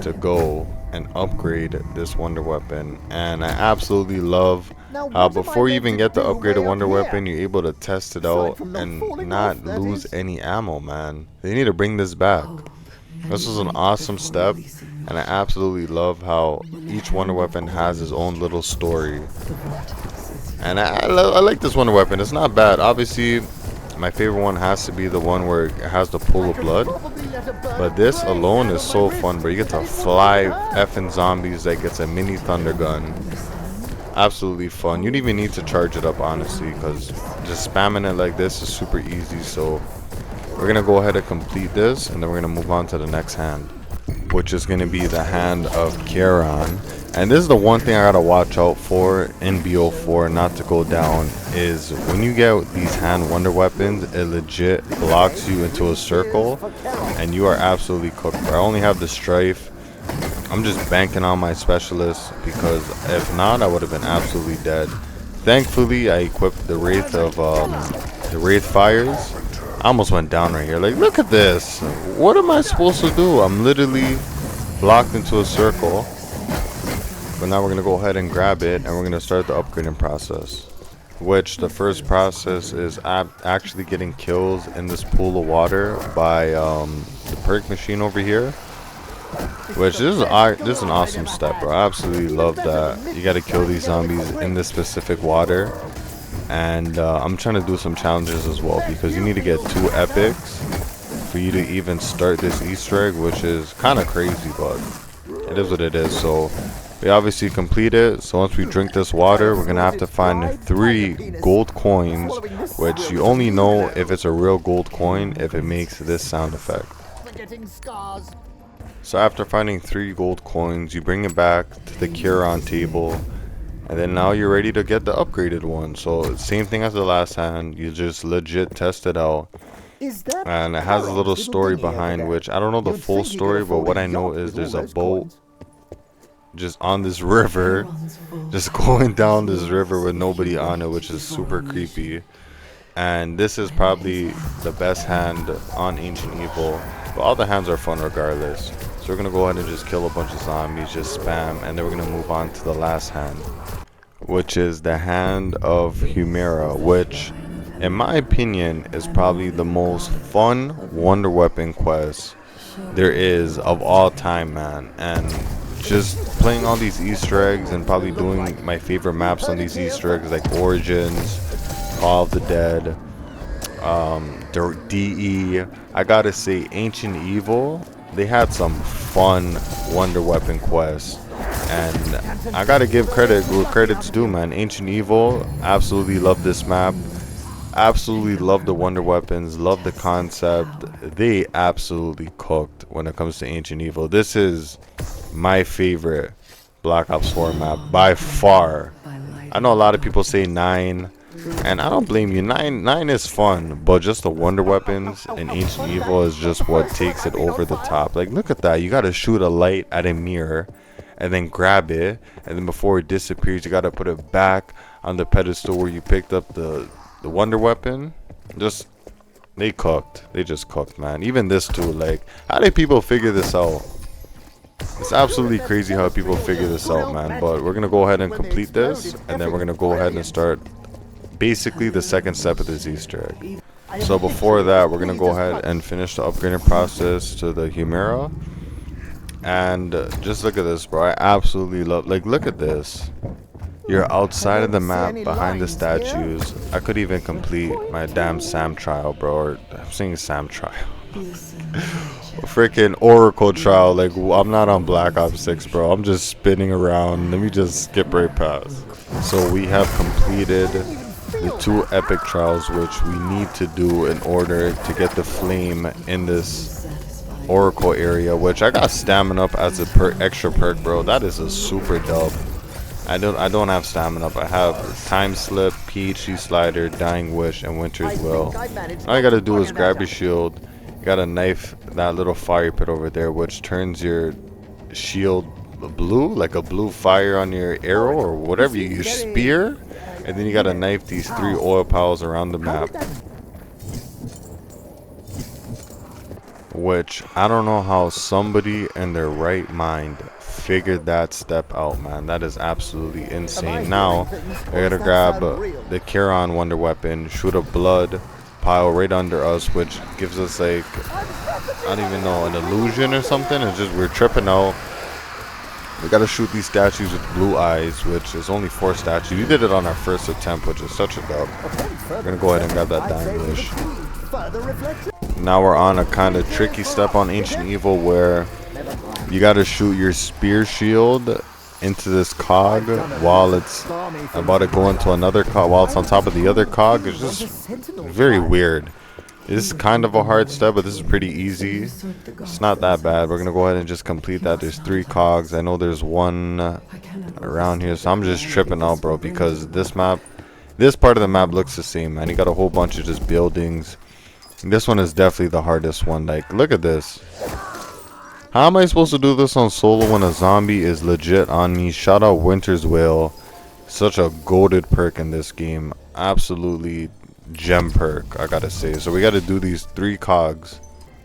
to go and upgrade this wonder weapon. And I absolutely love how before you even get the upgraded wonder weapon, you're able to test it out and not lose any ammo, man. They need to bring this back. This is an awesome step, and I absolutely love how each wonder weapon has its own little story. And I like this wonder weapon. It's not bad. Obviously, my favorite one has to be the one where it has the pool of blood. But this alone is so fun, bro. You get to fly effing zombies like it's a mini thunder gun. Absolutely fun. You don't even need to charge it up, honestly, because just spamming it like this is super easy. So we're gonna go ahead and complete this, and then we're gonna move on to the next hand. which is going to be the Hand of Charon. And this is the one thing I gotta watch out for in BO4 not to go down, is when you get these hand wonder weapons, it legit blocks you into a circle and you are absolutely cooked. I only have the Strife. I'm just banking on my specialist, because if not, I would have been absolutely dead. Thankfully, I equipped the Wraith of the Wraith Fires. I almost went down right here. Like, look at this. What am I supposed to do? I'm literally blocked into a circle. But now we're going to go ahead and grab it, and we're going to start the upgrading process. Which the first process is actually getting kills in this pool of water by the perk machine over here. Which this is an awesome step, bro. I absolutely love that. You got to kill these zombies in this specific water. And I'm trying to do some challenges as well, because you need to get 2 epics for you to even start this Easter egg, which is kind of crazy, but it is what it is. So we obviously complete it. So once we drink this water, we're gonna have to find 3 gold coins, which you only know if it's a real gold coin if it makes this sound effect. So after finding 3 gold coins, you bring it back to the Charon table, and then now you're ready to get the upgraded one. So same thing as the last hand, you just legit test it out. And it has a little story behind, which I don't know the full story, but what I know is there's a boat just on this river, just going down this river with nobody on it, which is super creepy. And this is probably the best hand on Ancient Evil, but all the hands are fun regardless. So we're gonna go ahead and just kill a bunch of zombies, just spam, and then we're gonna move on to the last hand, which is the Hand of Humera, which in my opinion is probably the most fun wonder weapon quest there is of all time, man. And just playing all these Easter eggs and probably doing my favorite maps on these Easter eggs, like Origins, Call of the Dead, DE. I gotta say, Ancient Evil, they had some fun wonder weapon quests, and I gotta give credit where credit's due, man. Ancient Evil, absolutely love this map, absolutely love the wonder weapons, love the concept. They absolutely cooked when it comes to Ancient Evil. This is my favorite Black Ops 4 map by far. I know a lot of people say 9, and I don't blame you. 9 is fun, but just the wonder weapons in Ancient Evil is just what takes it over the top. Like, look at that. You gotta shoot a light at a mirror and then grab it, and then before it disappears, you gotta put it back on the pedestal where you picked up the wonder weapon. Just, they cooked. They just cooked, man. Even this too. Like, how did people figure this out? It's absolutely crazy how people figure this out, man. But we're gonna go ahead and complete this, and then we're gonna go ahead and start basically the second step of this Easter egg. So before that, we're gonna go ahead and finish the upgrading process to the Humera. And just look at this, bro. I absolutely love, like, look at this. You're outside of the map, behind the statues. I could even complete my damn Sam trial, bro. Or I'm saying Sam trial. Freaking Oracle trial. Like, I'm not on Black Ops 6, bro. I'm just spinning around. Let me just skip right past. So we have completed the 2 epic trials, which we need to do in order to get the flame in this Oracle area, which I got stamina up as a extra perk, bro. That is a super dub. I don't have stamina up. I have Time Slip, PhD Slider, Dying Wish, and Winter's Will. All you gotta do is grab your shield. You gotta knife that little fire pit over there, which turns your shield blue, like a blue fire on your arrow or whatever you use, spear. And then you gotta knife these 3 oil piles around the map, which I don't know how somebody in their right mind figured that step out, man. That is absolutely insane. Now I gotta grab the Charon wonder weapon, shoot a blood pile right under us, which gives us, like, I don't even know, an illusion or something. It's just we're tripping out. We gotta shoot these statues with blue eyes, which is only 4 statues. We did it on our first attempt, which is such a dub. We're gonna go ahead and grab that Dying Wish. Now we're on a kind of tricky step on Ancient Evil where you gotta shoot your spear shield into this cog while it's about to go into another cog, while it's on top of the other cog. It's just very weird. This is kind of a hard step, but this is pretty easy. It's not that bad. We're gonna go ahead and just complete that. There's 3 cogs. I know there's one around here, so I'm just tripping out, bro, because this part of the map looks the same, man. You got a whole bunch of just buildings. This one is definitely the hardest one. Like, look at this. How am I supposed to do this on solo when a zombie is legit on me? Shout out Winter's Whale. Such a goated perk in this game. Absolutely gem perk, I gotta say. So we gotta do these 3 cogs.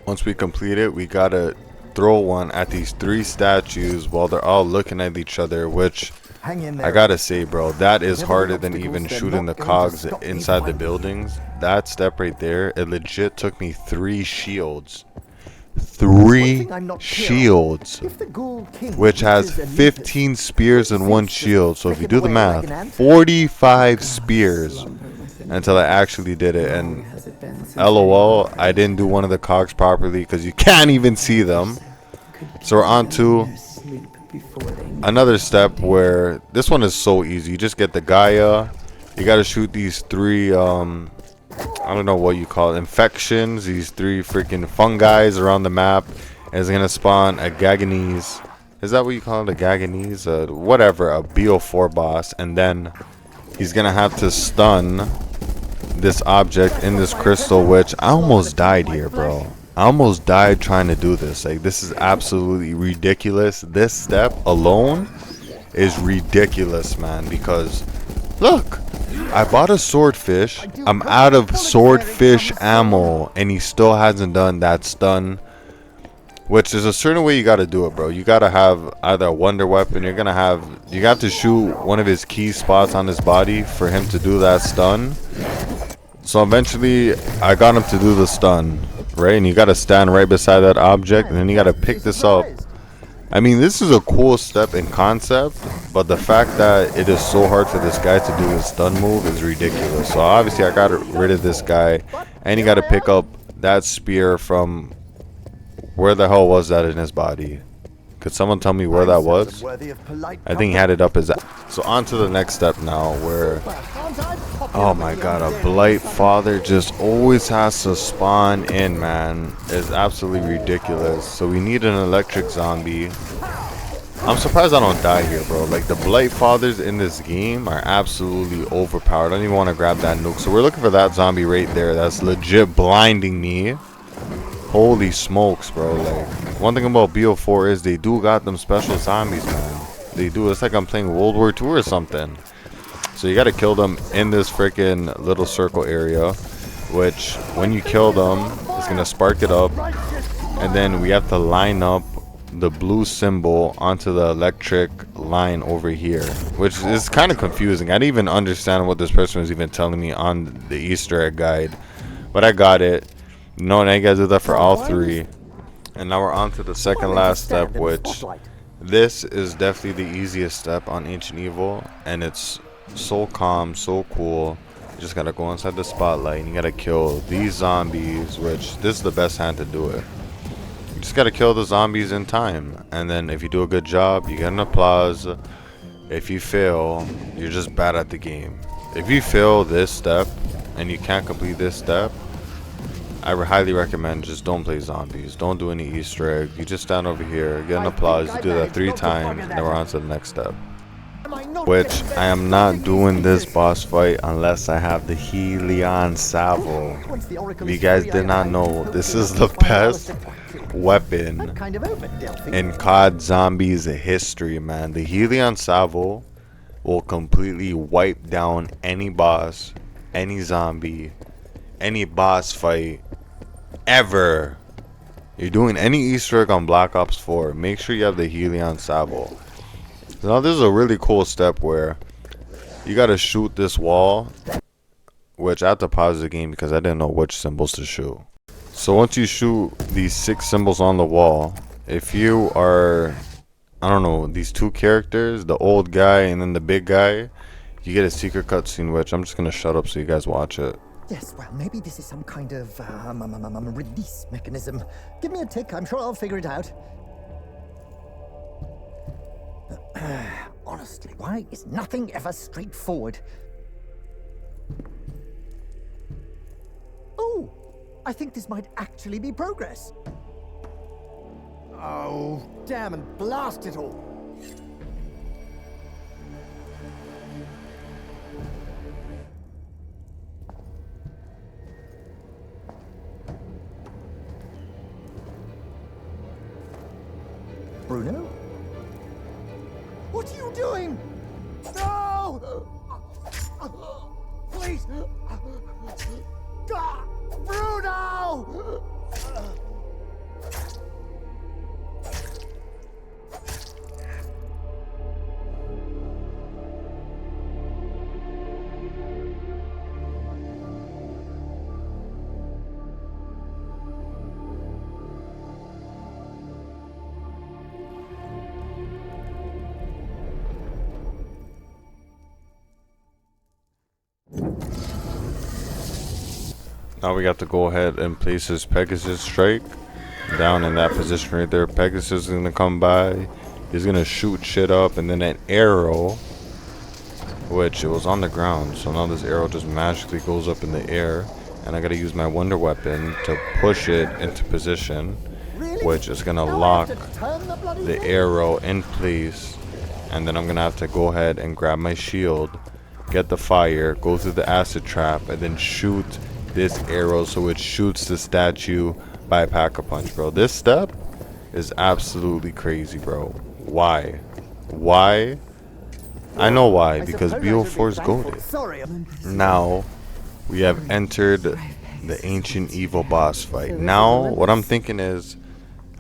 Once we complete it, we gotta throw one at these 3 statues while they're all looking at each other, which I gotta say, bro, that is harder than even shooting the cogs inside the buildings. That step right there, it legit took me 3 shields. 3 shields, which has 15 spears in 1 shield. So if you do the math, 45 spears until I actually did it. And LOL, I didn't do one of the cogs properly because you can't even see them. So we're on to another step where this one is so easy. You just get the Gaia. You got to shoot these 3 I don't know what you call it, infections, these 3 freaking fungi around the map, and it's gonna spawn a Gaganese. Is that what you call it, a Gaganese? Whatever, a BO4 boss, and then he's gonna have to stun this object in this crystal, which I almost died here, bro. I almost died trying to do this. Like, this is absolutely ridiculous. This step alone is ridiculous, man, because look, I bought a swordfish. I'm out of swordfish ammo, and he still hasn't done that stun. Which is a certain way you gotta do it, bro. You gotta have either a wonder weapon. You have to shoot one of his key spots on his body for him to do that stun. So eventually, I got him to do the stun, right? And you gotta stand right beside that object, and then you gotta pick this up. I mean, this is a cool step in concept, but the fact that it is so hard for this guy to do his stun move is ridiculous. So obviously I got rid of this guy, and you got to pick up that spear from where the hell was that in his body? Could someone tell me where that was? I think he had it up his ass. So on to the next step now, where, oh my god, a Blight Father just always has to spawn in, man. It's absolutely ridiculous. So we need an electric zombie. I'm surprised I don't die here, bro. Like, the Blight Fathers in this game are absolutely overpowered. I don't even want to grab that nuke. So we're looking for that zombie right there. That's legit blinding me. Holy smokes, bro. Like, one thing about BO4 is they do got them special zombies, man. They do. It's like I'm playing World War II or something. So you gotta kill them in this freaking little circle area, which when you kill them, it's gonna spark it up, and then we have to line up the blue symbol onto the electric line over here, which is kind of confusing. I didn't even understand what this person was even telling me on the Easter egg guide, but I got it. No, and I gotta do that for all 3. And now we're on to the second last step, which this is definitely the easiest step on Ancient Evil, and it's so calm, so cool. You just gotta go inside the spotlight and you gotta kill these zombies, which this is the best hand to do it. You just gotta kill the zombies in time, and then if you do a good job, you get an applause. If you fail, you're just bad at the game. If you fail this step and you can't complete this step, I highly recommend just don't play zombies. Don't do any Easter egg. You just stand over here, get an applause. You do that 3 times, and then we're on to the next step. Which I am not doing this boss fight unless I have the Helion Salvo. If you guys did not know, this is the best weapon in COD Zombies history, man. The Helion Salvo will completely wipe down any boss, any zombie, any boss fight ever. You're doing any Easter egg on Black Ops 4, make sure you have the Helion Salvo. Now this is a really cool step where you gotta shoot this wall, which I have to pause the game because I didn't know which symbols to shoot. So once you shoot these 6 symbols on the wall, if you are, I don't know, these 2 characters, the old guy and then the big guy, you get a secret cutscene, which I'm just gonna shut up so you guys watch it. Yes, well, maybe this is some kind of release mechanism. Give me a tick, I'm sure I'll figure it out. Honestly, why is nothing ever straightforward? Oh, I think this might actually be progress. Oh, damn and blast it all. Bruno? What are you doing? No! Please! Bruno! Now we got to go ahead and place his Pegasus strike down in that position right there. Pegasus is gonna come by. He's gonna shoot shit up, and then an arrow, which it was on the ground, so now this arrow just magically goes up in the air, and I gotta use my wonder weapon to push it into position, which is gonna lock the arrow in place, and then I'm gonna have to go ahead and grab my shield, get the fire, go through the acid trap, and then shoot this arrow so it shoots the statue by a pack-a-punch, bro. This step is absolutely crazy, bro. Why? Why? I know why, because BO4 is goated. Now we have entered the ancient evil boss fight. Now what I'm thinking is,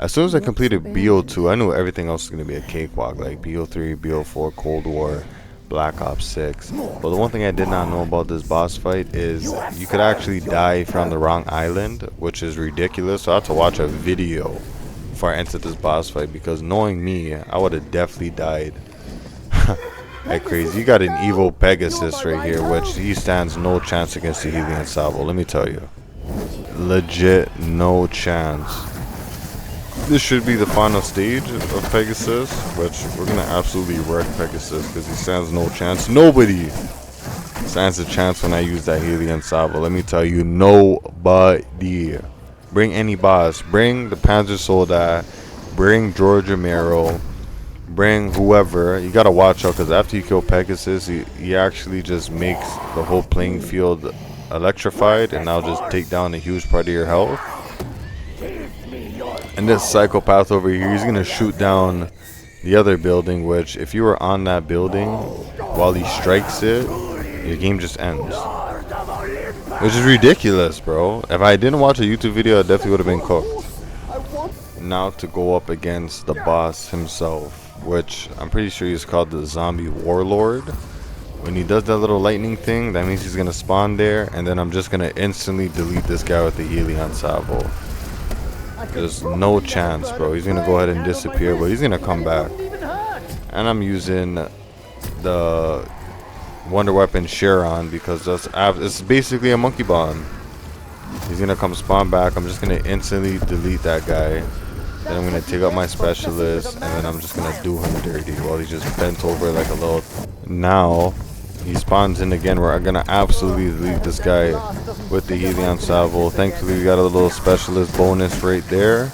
as soon as I completed BO2, I knew everything else was going to be a cakewalk, like BO3, BO4, Cold War, Black Ops 6. But the one thing I did not know about this boss fight is you could actually die if you're on the wrong island, which is ridiculous. So I had to watch a video before I entered this boss fight, because knowing me, I would have definitely died. Like crazy. You got an evil Pegasus right here, which he stands no chance against the Helion Sabo, let me tell you. Legit no chance. This should be the final stage of Pegasus, which we're gonna absolutely wreck Pegasus because he stands no chance. Nobody stands a chance when I use that Helion Sabo. Let me tell you, nobody. Bring any boss. Bring the Panzer Soldat. Bring George Romero. Bring whoever. You gotta watch out, because after you kill Pegasus, he actually just makes the whole playing field electrified, and I'll just take down a huge part of your health. And this psychopath over here, he's gonna shoot down the other building, which if you were on that building while he strikes it, your game just ends. Which is ridiculous, bro. If I didn't watch a YouTube video, I definitely would have been cooked. Now to go up against the boss himself, which I'm pretty sure he's called the Zombie Warlord. When he does that little lightning thing, that means he's gonna spawn there, and then I'm just gonna instantly delete this guy with the Helion Sabo. There's no chance, bro. He's gonna go ahead and disappear, but he's gonna come back. And I'm using the wonder weapon Sharon, because it's basically a monkey bomb. He's gonna come spawn back. I'm just gonna instantly delete that guy. Then I'm gonna take out my specialist, and then I'm just gonna do him dirty while he's just bent over like a little. Now he spawns in again. We're gonna absolutely delete this guy with the Helion Sabo. Thankfully we got a little specialist bonus right there,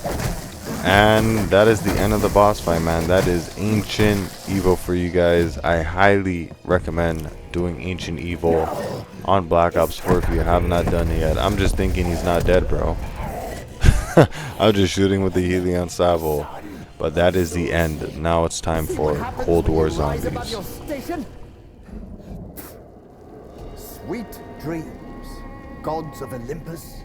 and that is the end of the boss fight, man. That is Ancient Evo for you guys. I highly recommend doing Ancient Evo on Black Ops 4 if you have not done it yet. I'm just thinking he's not dead, bro. I'm just shooting with the Helion Sabo. But that is the end. Now it's time for Cold War Zombies. Sweet dreams, gods of Olympus.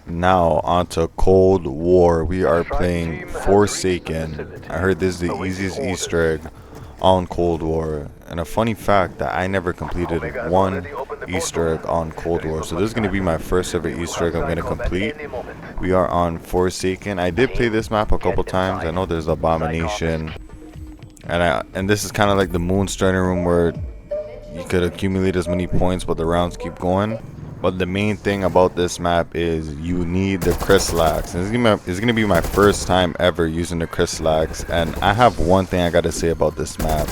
Now onto Cold War. We are playing Forsaken. I heard this is the easiest Easter egg on Cold War. And a funny fact that I never completed one Easter egg on Cold War. So this is going to be my first ever Easter egg I'm going to complete. We are on Forsaken. I did play this map a couple times. I know there's Abomination. And this is kind of like the Moon Starting Room, where you could accumulate as many points but the rounds keep going. But the main thing about this map is you need the Chryslax. And it's gonna be my first time ever using the Chryslax. And I have one thing I gotta say about this map.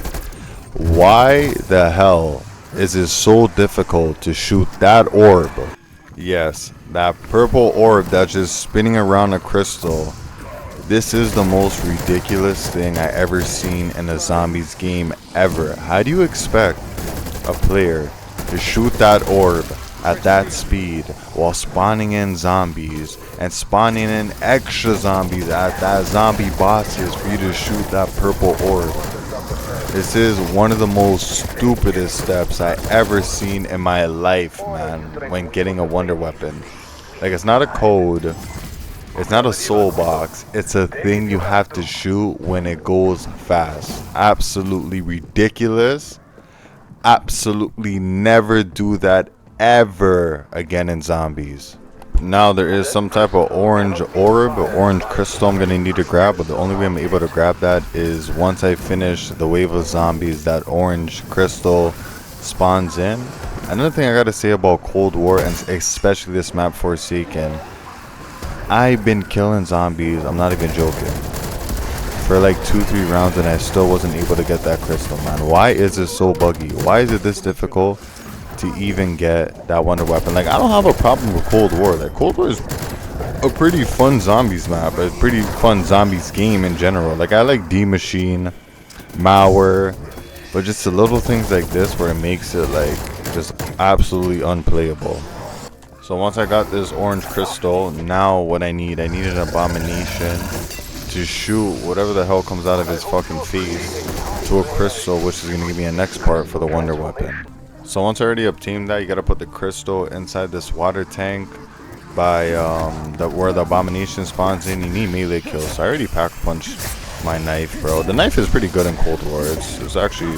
Why the hell is it so difficult to shoot that orb Yes, that purple orb that's just spinning around a crystal. This is the most ridiculous thing I ever seen in a zombies game ever. How do you expect a player to shoot that orb at that speed while spawning in zombies and spawning in extra zombies at that zombie bosses for you to shoot that purple orb? This is one of the most stupidest steps I ever seen in my life, man, when getting a wonder weapon. Like, it's not a code, it's not a soul box, it's a thing you have to shoot when it goes fast. Absolutely ridiculous. Absolutely never do that ever again in zombies. Now there is some type of orange orb or orange crystal I'm gonna need to grab, but the only way I'm able to grab that is once I finish the wave of zombies. That orange crystal spawns in. Another thing I gotta say about Cold War, and especially this map Forsaken, I've been killing zombies, I'm not even joking, for like 2-3 rounds and I still wasn't able to get that crystal, man. Why is it so buggy? Why is it this difficult to even get that wonder weapon? Like, I don't have a problem with Cold War. Like, Cold War is a pretty fun zombies map, a pretty fun zombies game in general. Like, I like D Machine, Malware, but just the little things like this where it makes it like just absolutely unplayable. So once I got this orange crystal, now what I need an abomination to shoot whatever the hell comes out of his fucking face to a crystal, which is gonna give me a next part for the wonder weapon. So once I already obtained that, you gotta put the crystal inside this water tank by where the abomination spawns in. You need melee kills. So I already pack punched my knife, bro. The knife is pretty good in Cold War. It's actually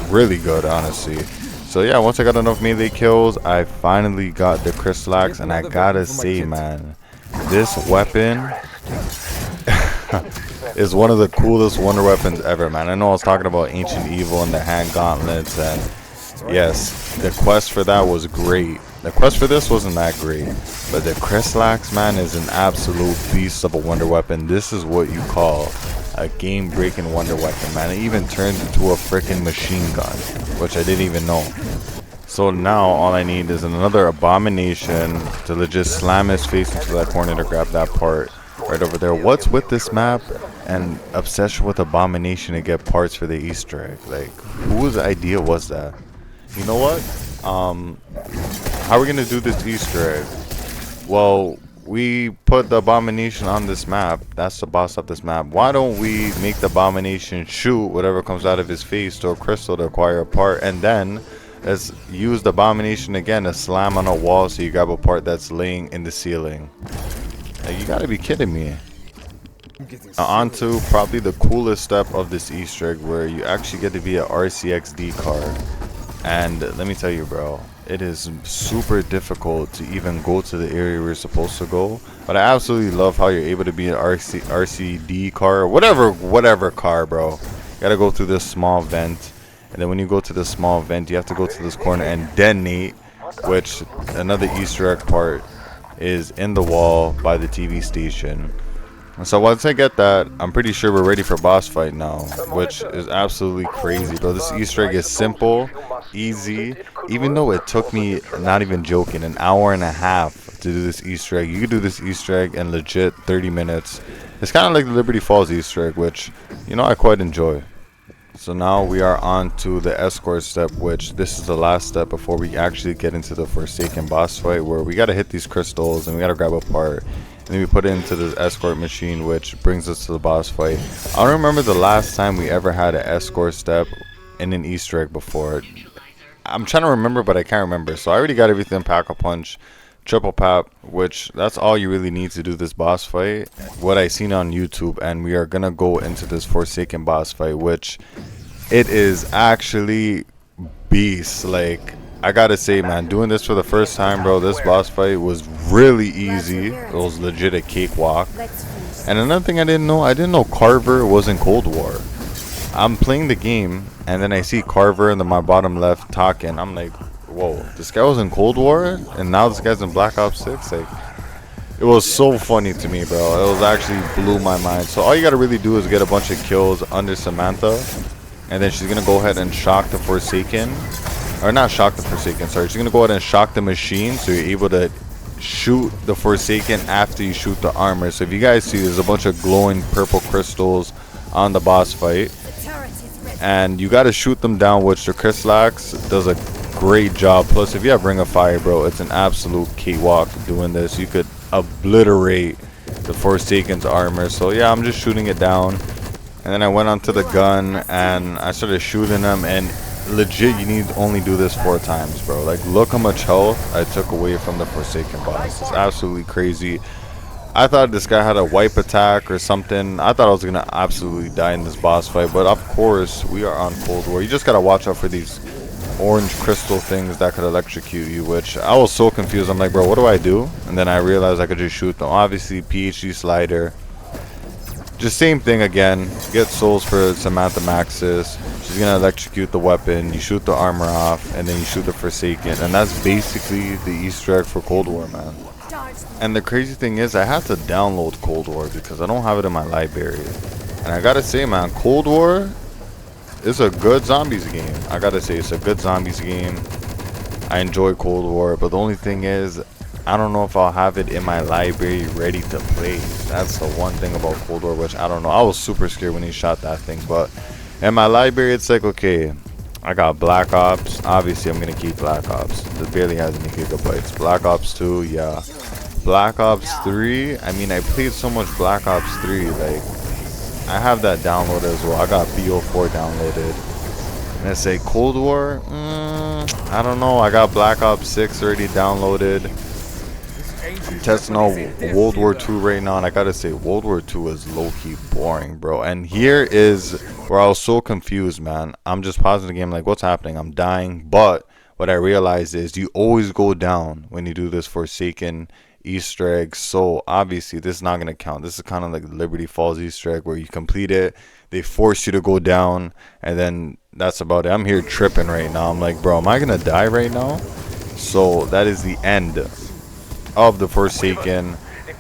really good, honestly. So yeah, once I got enough melee kills, I finally got the crystal axe, and I gotta say, man, this weapon is one of the coolest wonder weapons ever, man. I know I was talking about Ancient Evil and the hand gauntlets, and yes, the quest for that was great. The quest for this wasn't that great, but the crystal axe, man, is an absolute beast of a wonder weapon. This is what you call a game-breaking wonder weapon, man. It even turns into a freaking machine gun, which I didn't even know. So now all I need is another abomination to legit slam his face into that corner to grab that part right over there. What's with this map and obsession with abomination to get parts for the Easter egg? Like, whose idea was that? You know what? How are we gonna do this Easter egg? Well, we put the abomination on this map. That's the boss of this map. Why don't we make the abomination shoot whatever comes out of his face to a crystal to acquire a part, and then let's use the abomination again to slam on a wall so you grab a part that's laying in the ceiling. Like, you gotta be kidding me. Now on to probably the coolest step of this Easter egg, where you actually get to be an RCXD car. And let me tell you, bro, it is super difficult to even go to the area we're supposed to go. But I absolutely love how you're able to be an RCD car, whatever car, bro. You gotta go through this small vent, and then when you go to this small vent, you have to go to this corner and detonate, which another Easter egg part is in the wall by the TV station. So once I get that, I'm pretty sure we're ready for boss fight now, which is absolutely crazy, bro. This Easter egg is simple, easy, even though it took me, not even joking, an hour and a half to do this Easter egg. You could do this Easter egg in legit 30 minutes. It's kind of like the Liberty Falls Easter egg, which, you know, I quite enjoy. So now we are on to the escort step, which this is the last step before we actually get into the Forsaken boss fight, where we got to hit these crystals and we got to grab a part. And then we put it into this escort machine, which brings us to the boss fight. I don't remember the last time we ever had an escort step in an Easter egg before. I'm trying to remember, but I can't remember. So I already got everything, pack-a-punch, triple pap, which that's all you really need to do this boss fight. What I seen on YouTube, and we are gonna go into this Forsaken boss fight, which it is actually beast. Like, I gotta say, man, doing this for the first time, bro, this boss fight was really easy. It was legit a cakewalk. And another thing I didn't know Carver was in Cold War. I'm playing the game, and then I see Carver in my bottom left talking. I'm like, whoa, this guy was in Cold War, and now this guy's in Black Ops 6? Like, it was so funny to me, bro. It was actually blew my mind. So all you gotta really do is get a bunch of kills under Samantha, and then she's gonna go ahead and shock the Forsaken. or not shock the Forsaken, sorry, she's gonna go ahead and shock the machine, so you're able to shoot the Forsaken after you shoot the armor. So if you guys see, there's a bunch of glowing purple crystals on the boss fight, and you got to shoot them down, which the Chryslax does a great job. Plus, if you have Ring of Fire, bro, it's an absolute cakewalk doing this. You could obliterate the Forsaken's armor. So yeah, I'm just shooting it down, and then I went onto the gun and I started shooting them, and legit, you need to only do this 4 times, bro. Like, look how much health I took away from the Forsaken boss. It's absolutely crazy. I thought this guy had a wipe attack or something. I thought I was gonna absolutely die in this boss fight, but of course we are on Cold War. You just gotta watch out for these orange crystal things that could electrocute you, which I was so confused. I'm like, bro, what do I do? And then I realized I could just shoot them. Obviously, PhD slider, just same thing again. Get souls for Samantha Maxis. She's gonna electrocute the weapon, you shoot the armor off, and then you shoot the Forsaken, and that's basically the Easter egg for Cold War, man. And the crazy thing is, I had to download Cold War because I don't have it in my library. And I gotta say, man, Cold War is a good zombies game. I gotta say, it's a good zombies game. I enjoy Cold War, but the only thing is, I don't know if I'll have it in my library ready to play. That's the one thing about Cold War, which I don't know. I was super scared when he shot that thing, but in my library, it's like, okay, I got Black Ops. Obviously, I'm gonna keep Black Ops. It barely has any gigabytes. Black Ops 2, yeah. Black Ops 3, I mean, I played so much Black Ops 3, like, I have that downloaded as well. I got BO4 downloaded. And I say Cold War, I don't know. I got Black Ops 6 already downloaded. I'm testing out World War II right now, and I gotta say, World War II is low-key boring, bro. And here is where I was so confused, man. I'm just pausing the game like, what's happening? I'm dying. But what I realized is you always go down when you do this Forsaken Easter egg. So obviously this is not going to count. This is kind of like Liberty Falls Easter egg where you complete it, they force you to go down, and then that's about it. I'm here tripping right now. I'm like, bro, am I going to die right now? So that is the end of the Forsaken,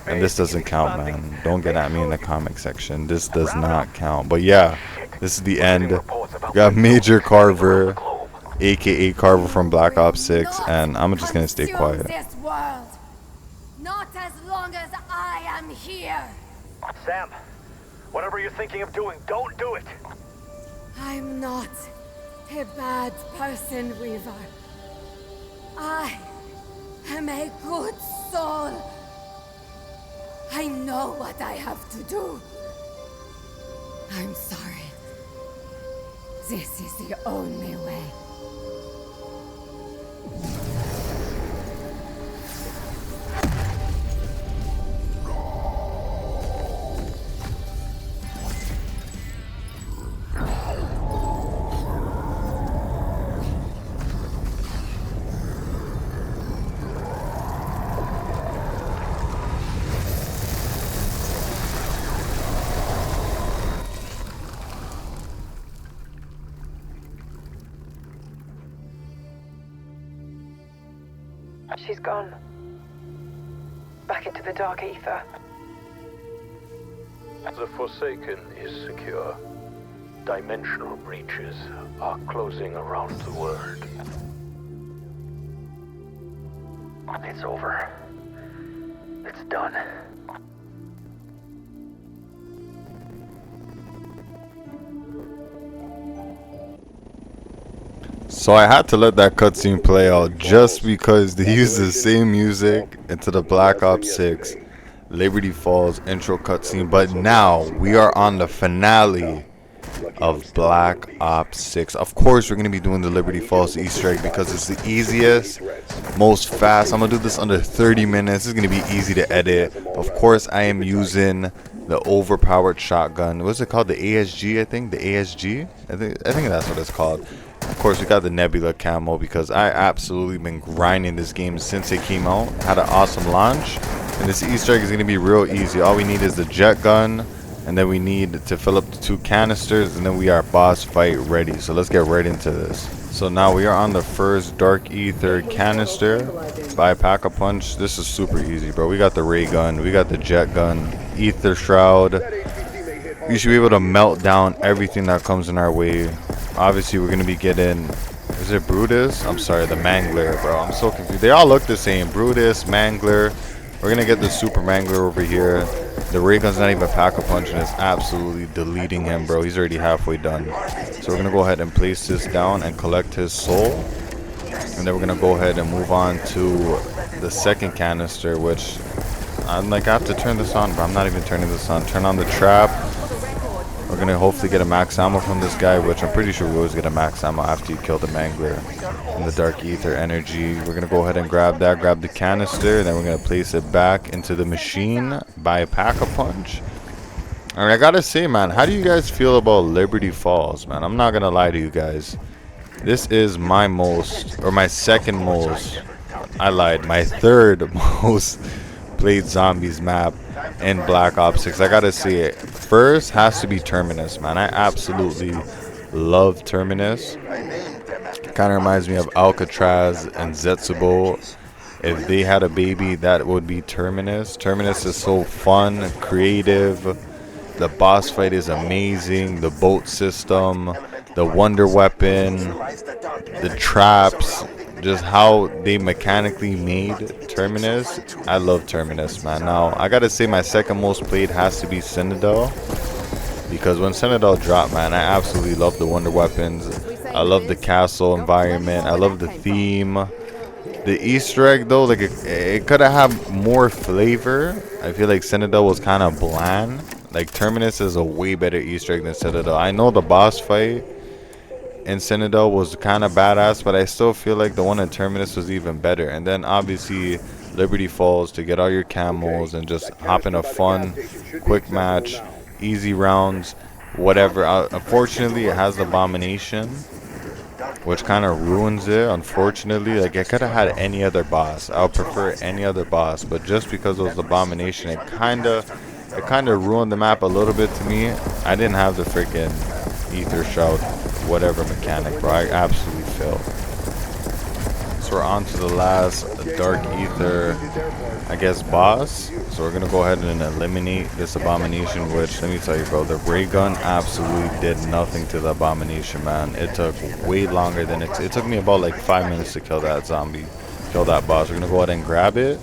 and this doesn't count, man. Don't get at me in the comment section. This does not count. But yeah, this is the end. We got Major Carver, aka Carver from Black Ops 6, and I'm just going to stay quiet. Not as long as I am here. Sam, whatever you're thinking of doing, don't do it. I'm not a bad person, Weaver. I am a good soul. I know what I have to do. I'm sorry. This is the only way. She's gone. Back into the dark ether. The Forsaken is secure. Dimensional breaches are closing around the world. It's over. It's done. So I had to let that cutscene play out just because they used the same music into the Black Ops 6 Liberty Falls intro cutscene. But now we are on the finale of Black Ops 6. Of course, we're going to be doing the Liberty Falls Easter egg because it's the easiest, most fast. I'm going to do this under 30 minutes. It's going to be easy to edit. Of course, I am using the overpowered shotgun. What's it called? The ASG, I think. The ASG? I think that's what it's called. Of course, we got the Nebula camo because I absolutely been grinding this game since it came out. Had an awesome launch, and this Easter egg is going to be real easy. All we need is the jet gun, and then we need to fill up the 2 canisters, and then we are boss fight ready. So let's get right into this. So now we are on the first Dark Ether canister by Pack-a-Punch. This is super easy, bro. We got the ray gun, we got the jet gun, Ether Shroud. We should be able to melt down everything that comes in our way. Obviously, we're going to be getting Is it Brutus? I'm sorry, the Mangler, bro. I'm so confused. They all look the same. Brutus, Mangler. We're gonna get the Super Mangler over here. The ray gun's not even pack-a-punch and it's absolutely deleting him, bro. He's already halfway done. So we're gonna go ahead and place this down and collect his soul. And then we're gonna go ahead and move on to the second canister, which I'm like, I have to turn this on, but I'm not even turning this on. Turn on the trap. We're gonna hopefully get a max ammo from this guy, which I'm pretty sure we always get a max ammo after you kill the Mangler and the Dark Ether energy. We're gonna go ahead and grab that, grab the canister, and then we're gonna place it back into the machine by a pack-a-punch. And I gotta say, man, how do you guys feel about Liberty Falls, man? I'm not gonna lie to you guys. This is my most, or my second most, I lied, my third most played zombies map in Black Ops 6. I gotta say it. First has to be Terminus, man. I absolutely love Terminus. Kind of reminds me of Alcatraz and Zetsubo. If they had a baby, that would be Terminus. Terminus is so fun, creative. The boss fight is amazing. The boat system, the wonder weapon, the traps, just how they mechanically made Terminus. I love Terminus, man. Now I gotta say my second most played has to be Citadel, because when Citadel dropped, man, I absolutely love the wonder weapons. I love the castle environment. I love the theme. The Easter egg though, like it could have had more flavor. I feel like Citadel was kind of bland. Like Terminus is a way better Easter egg than Citadel. I know the boss fight in Citadel was kind of badass, but I still feel like the one in Terminus was even better. And then obviously Liberty Falls to get all your camos and just hop in a fun, quick match, easy rounds, whatever. Unfortunately, it has the Abomination, which kind of ruins it. Unfortunately, like it could have had any other boss. I would prefer any other boss, but just because it was the Abomination, it kind of ruined the map a little bit to me. I didn't have the freaking Ether Shout whatever mechanic, bro. I absolutely failed. So we're on to the last Dark Ether, I guess, boss. So we're gonna go ahead and eliminate this Abomination, which, let me tell you, bro, the ray gun absolutely did nothing to the Abomination, man. It took way longer than it took me about like 5 minutes to kill that zombie, kill that boss. We're gonna go ahead and grab it,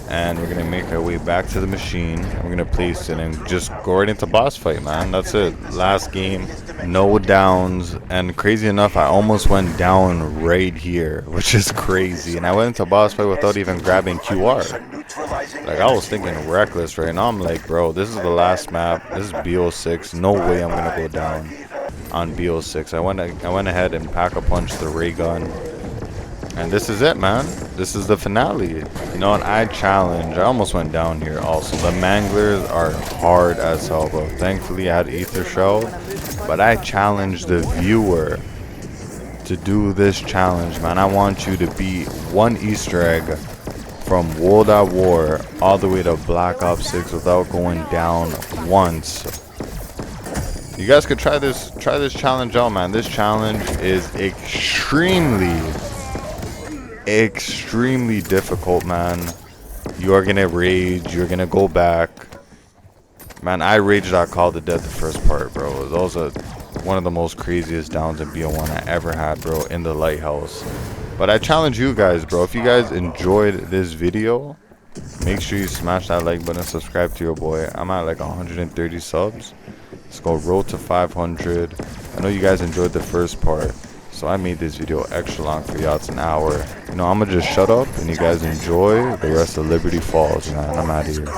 and we're gonna make our way back to the machine. We're gonna place it and just go right into boss fight, man. That's it. Last game, no downs, and crazy enough, I almost went down right here, which is crazy. And I went into boss fight without even grabbing QR. Like, I was thinking reckless right now. I'm like, bro, this is the last map. This is BO6. No way I'm gonna go down on BO6. I went ahead and pack-a-punched the ray gun. And this is it, man. This is the finale. You know, and I almost went down here also. The Manglers are hard as hell, bro. Thankfully, I had Ether Shell. But I challenged the viewer to do this challenge, man. I want you to beat one Easter egg from WAW-BO6 all the way to Black Ops 6 without going down once. You guys could try this challenge out, man. This challenge is extremely difficult, man. You are gonna rage, you're gonna go back, man. I raged out Call of the Dead the first part, bro. Those are one of the most craziest downs in BO1 I ever had, bro, in the lighthouse. But I challenge you guys, bro, if you guys enjoyed this video, make sure you smash that like button, subscribe to your boy. I'm at like 130 subs. Let's go road to 500. I know you guys enjoyed the first part, so I made this video extra long for y'all. It's an hour. You know, I'm gonna just shut up and you guys enjoy the rest of Liberty Falls, man. I'm out of here.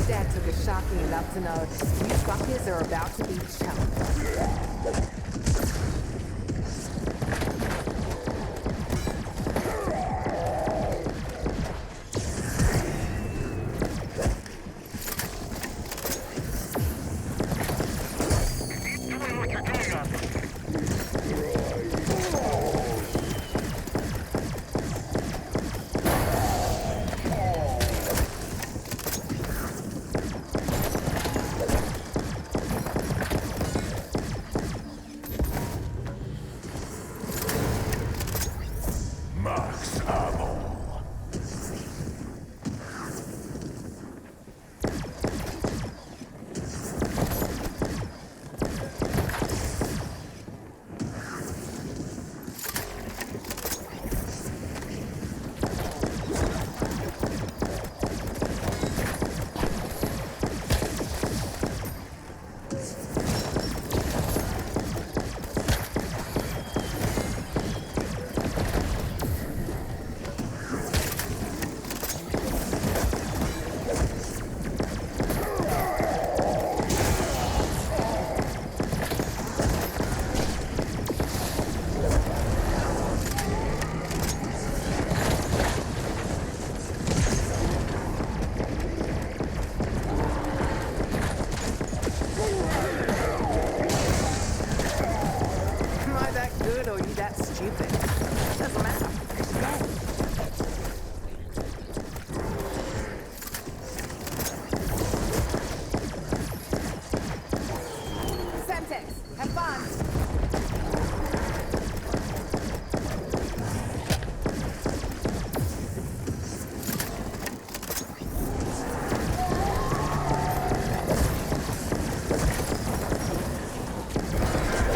Dad took a shocking enough to know these buckets are about to be choked. Am I that good or you that stupid? Doesn't matter. It's dead. Semtex, have fun.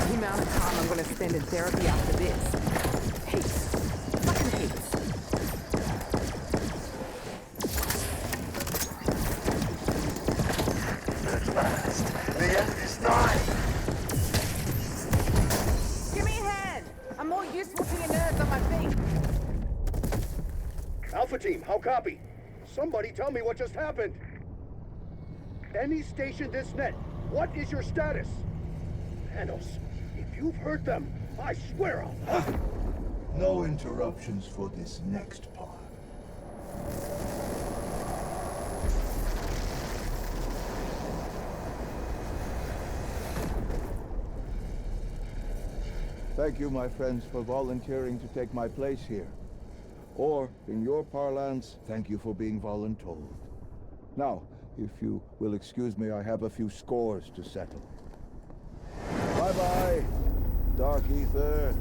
The amount of time I'm going to spend in therapy after this. Heaps. Fucking heaps. The end is nigh. Give me a hand. I'm more useful to your nerds on my feet. Alpha Team, how copy? Somebody tell me what just happened. Any station this net, what is your status? Panos, if you've hurt them, I swear I'll... No interruptions for this next part. Thank you, my friends, for volunteering to take my place here. Or, in your parlance, thank you for being voluntold. Now, if you will excuse me, I have a few scores to settle. Bye-bye, Dark Ether.